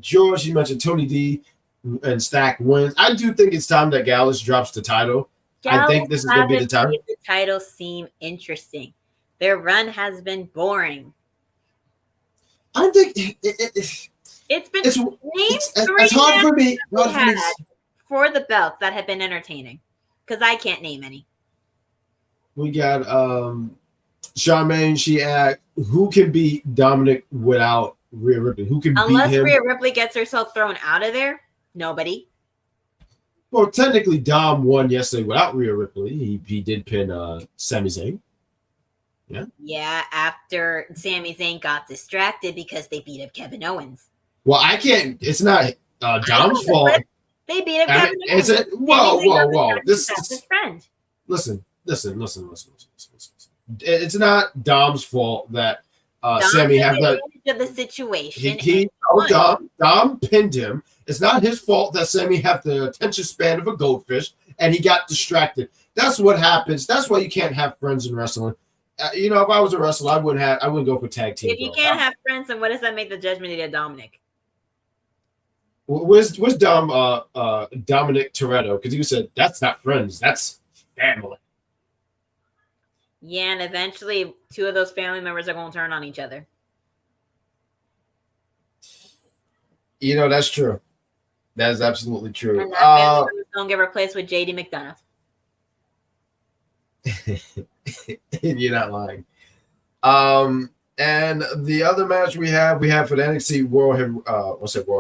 George. You mentioned Tony D and Stack wins. I do think it's time that Gallus drops the title. I think this is going to be the time. The titles seem interesting. Their run has been boring. I think it's hard for me. For the belts that have been entertaining because I can't name any. We got Charmaine. Who can beat Dominic without Rhea Ripley? Who can beat him? Unless Rhea Ripley gets herself thrown out of there, nobody. Well, technically, Dom won yesterday without Rhea Ripley. He did pin Sami Zayn. Yeah. Yeah, after Sami Zayn got distracted because they beat up Kevin Owens. Well, I can't. It's not Dom's fault. They beat up Kevin Owens. Whoa. This is his friend. Listen. It's not Dom's fault that Sami had that of the situation. Dom pinned him. It's not his fault that Sami had the attention span of a goldfish and he got distracted. That's what happens. That's why you can't have friends in wrestling. If I was a wrestler, I wouldn't go for tag team. If you can't have friends, then what does that make the Judgment Day of Dominic? Where's Dominic Toretto? Because you said that's not friends, that's family. Yeah, and eventually two of those family members are going to turn on each other. That's true. That is absolutely true. And that family members don't get replaced with JD McDonough. You're not lying. And the other match we have for the NXT World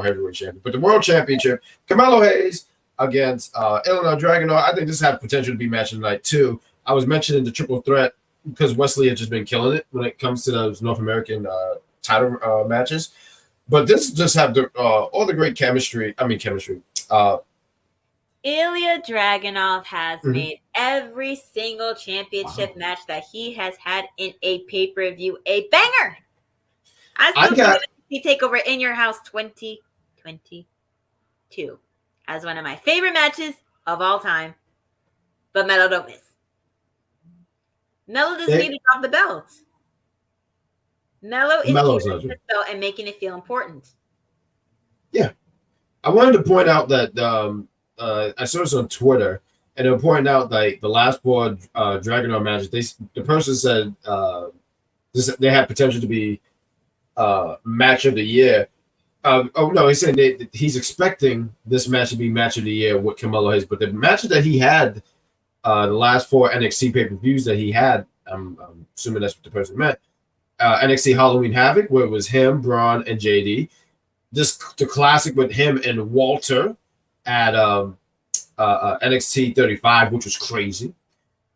Heavyweight Champion, but the World Championship, Carmelo Hayes against Illinois Dragunov. I think this has potential to be match of the night too. I was mentioning the triple threat because Wesley has just been killing it when it comes to those North American title matches. But this just have all the great chemistry. Ilya Dragunov has made every single championship match that he has had in a pay-per-view a banger. I still take over In Your House 2022 as one of my favorite matches of all time. But Melo don't miss. Melo doesn't need to drop the belt. Melo is keeping the belt and making it feel important. Yeah. I wanted to point out that I saw this on Twitter, and they're pointing out like the last four Dragunov matches. The person said they had potential to be match of the year. Oh no, he's saying that he's expecting this match to be match of the year with Carmelo Hayes, but the matches that he had, the last 4 NXT pay-per-views that he had, I'm assuming that's what the person meant. NXT Halloween Havoc, where it was him, Braun, and JD. Just the classic with him and Walter at NXT 35, which was crazy.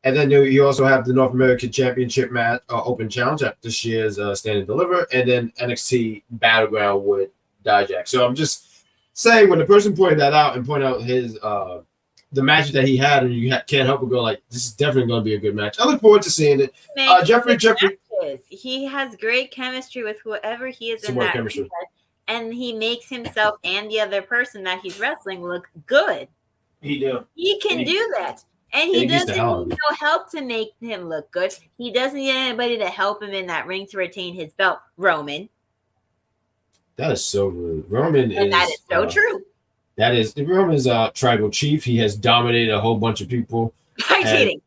And then you also have the North American Championship match, Open Challenge at this year's Stand and Deliver, and then NXT Battleground with Dijak. So I'm just saying, when the person pointed that out and pointed out his the matches that he had, and you can't help but go like, this is definitely going to be a good match. I look forward to seeing it. Jeffrey, he has great chemistry with whoever he is in that chemistry. And he makes himself and the other person that he's wrestling look good. He can do that. And he doesn't need no help to make him look good. He doesn't need anybody to help him in that ring to retain his belt. Roman. That is so rude. Roman is. That is so true. That is. Roman's tribal chief. He has dominated a whole bunch of people. I'm cheating.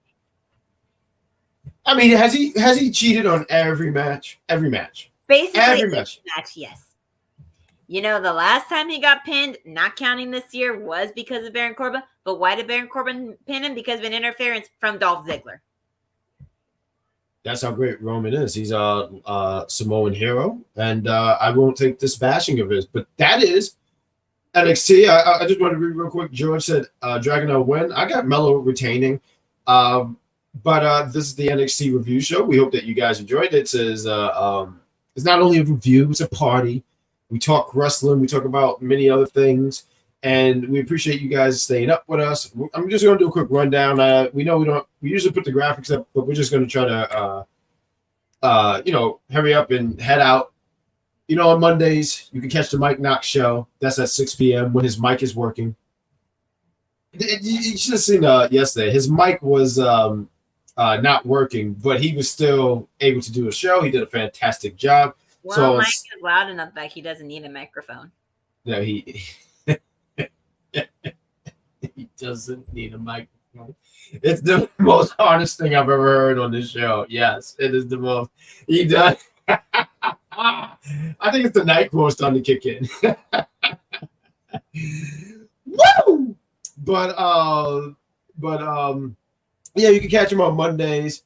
I mean, has he cheated on every match? Every match. Basically, every match, yes. You know, the last time he got pinned, not counting this year, was because of Baron Corbin. But why did Baron Corbin pin him? Because of an interference from Dolph Ziggler. That's how great Roman is. He's a Samoan hero, and I won't take this bashing of his. But that is NXT. I just want to read real quick. George said, Dragunov win. I got Mello retaining. But this is the NXT review show. We hope that you guys enjoyed it. It says it's not only a review, it's a party. We talk wrestling. We talk about many other things. And we appreciate you guys staying up with us. I'm just going to do a quick rundown. We know we usually put the graphics up, but we're just going to try to, hurry up and head out. You know, on Mondays, you can catch the Mike Knox show. That's at 6 p.m. when his mic is working. You should have seen yesterday. His mic was not working, but he was still able to do a show. He did a fantastic job. Well, so Mike is loud enough that he doesn't need a microphone. No, he he doesn't need a microphone. It's the most honest thing I've ever heard on this show. Yes, it is the most. He does. I think it's the night core starting to kick in. Woo! But yeah, you can catch him on Mondays.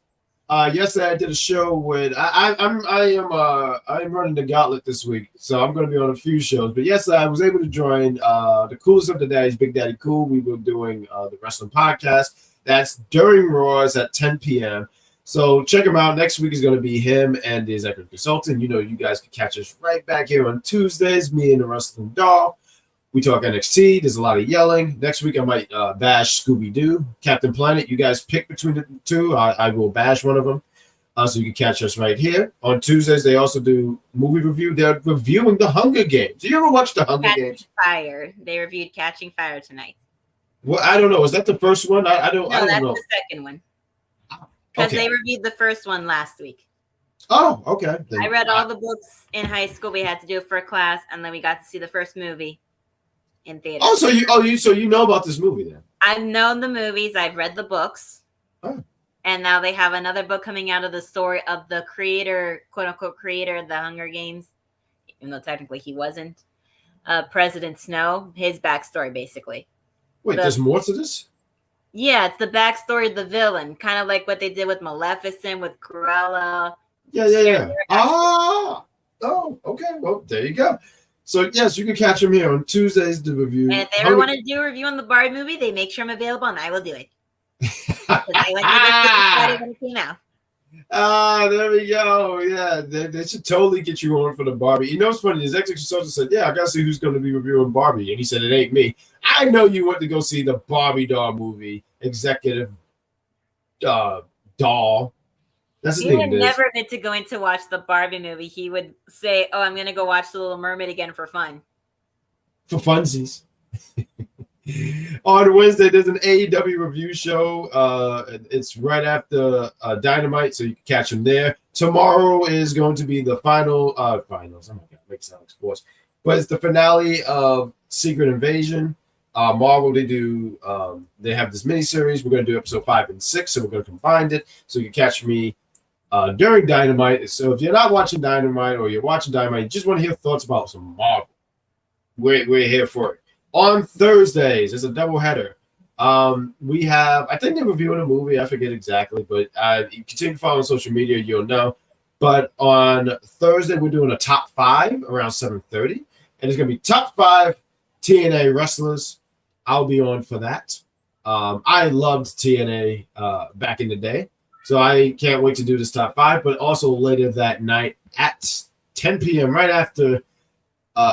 Yesterday I did a show with I am running the gauntlet this week, so I'm going to be on a few shows. But yesterday I was able to join the coolest of the days, Big Daddy Cool. We were doing the wrestling podcast. That's during Raws at 10 p.m. So check him out. Next week is going to be him and the executive consultant. You know, you guys can catch us right back here on Tuesdays. Me and the wrestling doll. We talk NXT. There's a lot of yelling. Next week, I might bash Scooby-Doo. Captain Planet, you guys pick between the two. I will bash one of them. So you can catch us right here. On Tuesdays, they also do movie review. They're reviewing The Hunger Games. Do you ever watch The Hunger Games? Fire. They reviewed Catching Fire tonight. Well, I don't know. Is that the first one? I don't know. That's the second one. Because they reviewed the first one last week. Oh, okay. Then, I read all the books in high school. We had to do it for a class, and then we got to see the first movie in theater. Oh, so you know about this movie then? I've known the movies. I've read the books. Oh. And now they have another book coming out of the story of the creator, quote unquote creator of the Hunger Games, even though technically he wasn't. President Snow, his backstory basically. Wait, there's more to this? Yeah, it's the backstory of the villain, kind of like what they did with Maleficent, with Cruella. Yeah. Oh, okay. Well, there you go. So, yes, you can catch him here on Tuesdays to review. And if they ever want to do a review on the Barbie movie, they make sure I'm available, and I will do it. I went to now. There we go. Yeah, they should totally get you on for the Barbie. You know what's funny? His executive consultant said, yeah, I got to see who's going to be reviewing Barbie. And he said, it ain't me. I know you went to go see the Barbie doll movie, executive doll. That's his name. He would never admit to going to watch the Barbie movie. He would say, oh, I'm going to go watch The Little Mermaid again for fun. For funsies. On Wednesday, there's an AEW review show. It's right after Dynamite, so you can catch them there. Tomorrow is going to be the finals. Oh my God, makes sound like sports. But it's the finale of Secret Invasion. Marvel, they have this miniseries. We're going to do episode 5 and 6, so we're going to combine it. So you can catch me during Dynamite. So if you're not watching Dynamite or you're watching Dynamite, you just want to hear thoughts about some Marvel, we're here for it. On Thursdays, there's a doubleheader. We have, I think they're reviewing a movie. I forget exactly, but you continue to follow on social media, you'll know. But on Thursday, we're doing a top 5 around 7:30. And it's going to be top 5 TNA wrestlers. I'll be on for that. I loved TNA back in the day. So I can't wait to do this top 5. But also later that night at 10 p.m., right after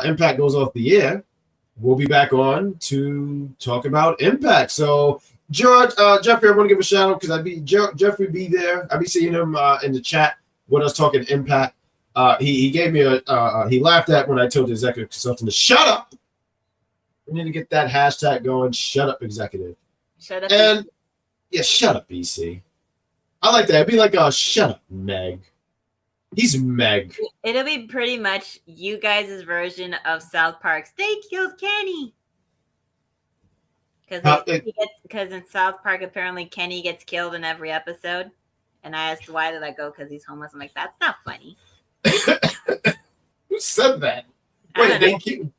Impact goes off the air, we'll be back on to talk about Impact. So, George, Jeffrey, I want to give a shout out because Jeffrey be there. I'll be seeing him in the chat when I was talking Impact. He gave me he laughed at when I told the executive consultant to shut up. We need to get that hashtag going. Shut up, executive. Shut up. And yeah, shut up, BC. I like that. It'd be like shut up, Meg. He's Meg. It'll be pretty much you guys' version of South Park's "They Killed Kenny." Because in South Park, apparently Kenny gets killed in every episode. And I asked, why did I go? Because he's homeless. I'm like, that's not funny. Who said that? Wait, thank you.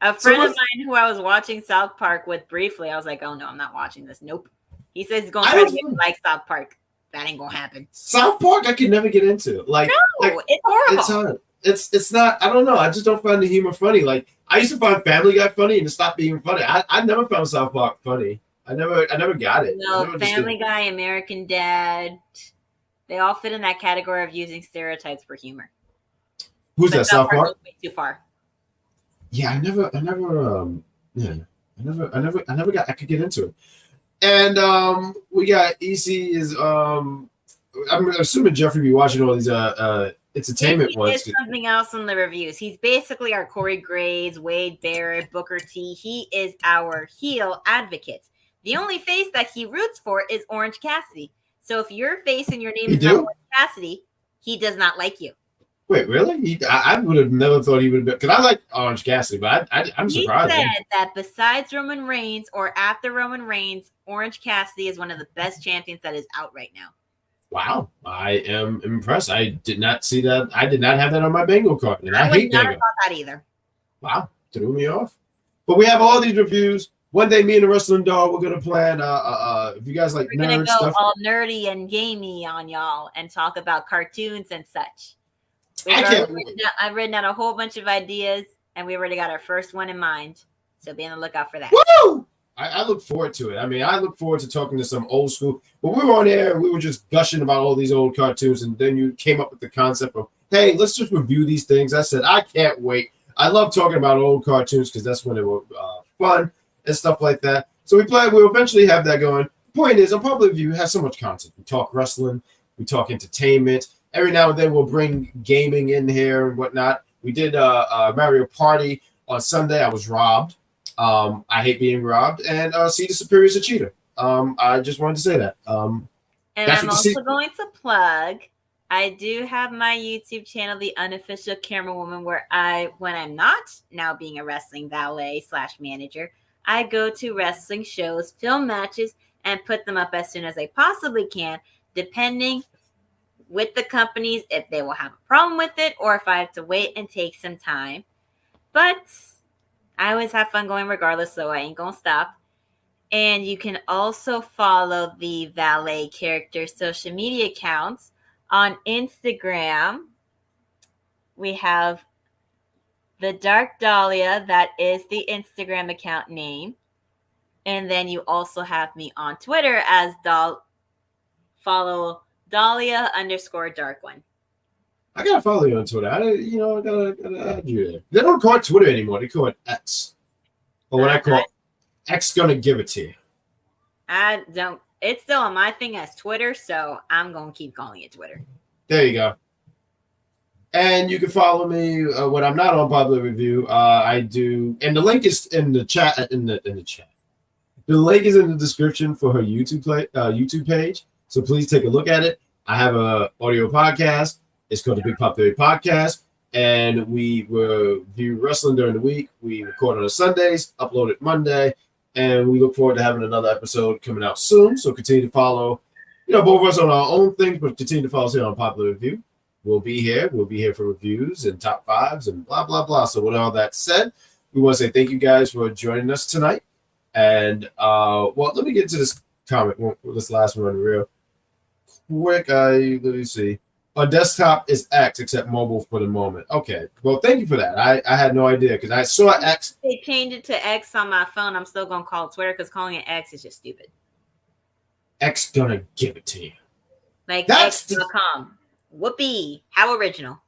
A friend of mine who I was watching South Park with briefly, I was like, oh no, I'm not watching this. Nope. He says he's going to try to get me like South Park. That ain't going to happen. South Park, I could never get into. It's horrible. It's hard. It's not, I don't know. I just don't find the humor funny. Like, I used to find Family Guy funny and it stopped being funny. I never found South Park funny. I never got it. No, Family Guy, American Dad, they all fit in that category of using stereotypes for humor. Who's that? South Park? Goes way too far. Yeah, I could get into it. And we got EC is I'm assuming Jeffrey be watching all these entertainment ones. There's something else in the reviews. He's basically our Corey Graves, Wade Barrett, Booker T. He is our heel advocate. The only face that he roots for is Orange Cassidy. So if your face and your name is not Orange Cassidy, he does not like you. Wait, really? I would have never thought he would have been, because I like Orange Cassidy, but I'm surprised. He said that besides Roman Reigns or after Roman Reigns, Orange Cassidy is one of the best champions that is out right now. Wow, I am impressed. I did not see that. I did not have that on my bingo card, and I hate bingo. I thought that either. Wow, threw me off. But we have all these reviews. One day, me and the Wrestling Dog, we're gonna plan. If you guys like we're nerd gonna go stuff, all nerdy and gamey on y'all and talk about cartoons and such. I've written out a whole bunch of ideas, and we already got our first one in mind. So be on the lookout for that. Woo! I look forward to it. I mean, I look forward to talking to some old school. When we were on air, we were just gushing about all these old cartoons, and then you came up with the concept of, hey, let's just review these things. I said, I can't wait. I love talking about old cartoons because that's when they were fun and stuff like that. So we'll eventually have that going. The point is, Unpopular Review has so much content. We talk wrestling, we talk entertainment. Every now and then we'll bring gaming in here and whatnot. We did Mario Party on Sunday. I was robbed. I hate being robbed. And see the Superior is a cheater. I just wanted to say that. And I'm also going to plug, I do have my YouTube channel, The Unofficial Camera Woman, where when I'm not now being a wrestling valet / manager, I go to wrestling shows, film matches, and put them up as soon as I possibly can, depending with the companies if they will have a problem with it or if I have to wait and take some time. But I always have fun going regardless, so I ain't gonna stop. And you can also follow the Valet Character social media accounts on Instagram. We have the Dark Dahlia, that is the Instagram account name. And then you also have me on Twitter as follow Dahlia_dark1. I gotta follow you on Twitter. I gotta add you there. They don't call it Twitter anymore. They call it X. But when I call X, gonna give it to you. I don't. It's still on my thing as Twitter, so I'm gonna keep calling it Twitter. There you go. And you can follow me when I'm not on Popular Review. I do, and the link is in the chat. In the chat. The link is in the description for her YouTube page. So please take a look at it. I have an audio podcast. It's called the Big Pop Theory Podcast. And we review wrestling during the week. We record on Sundays, upload it Monday. And we look forward to having another episode coming out soon. So continue to follow, both of us on our own things, but continue to follow us here on Popular Review. We'll be here. We'll be here for reviews and top fives and blah, blah, blah. So with all that said, we want to say thank you guys for joining us tonight. And, let me get to this comment, this last one real quick. Let me see. On desktop is X, except mobile for the moment. Okay. Well, thank you for that. I had no idea because I saw X. They changed it to X on my phone. I'm still going to call it Twitter because calling it X is just stupid. X gonna give it to you. Like X.com. Whoopee. How original.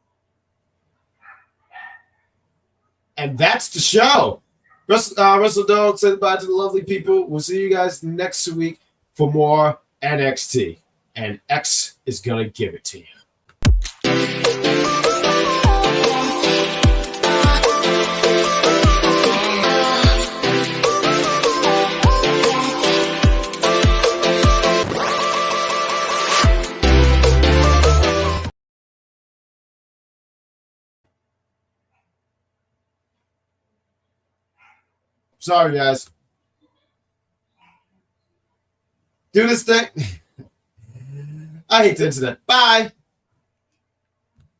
And that's the show. Russell Dog said bye to the lovely people. We'll see you guys next week for more NXT. And X is gonna give it to you. Sorry, guys. Do this thing. I hate the internet. Bye.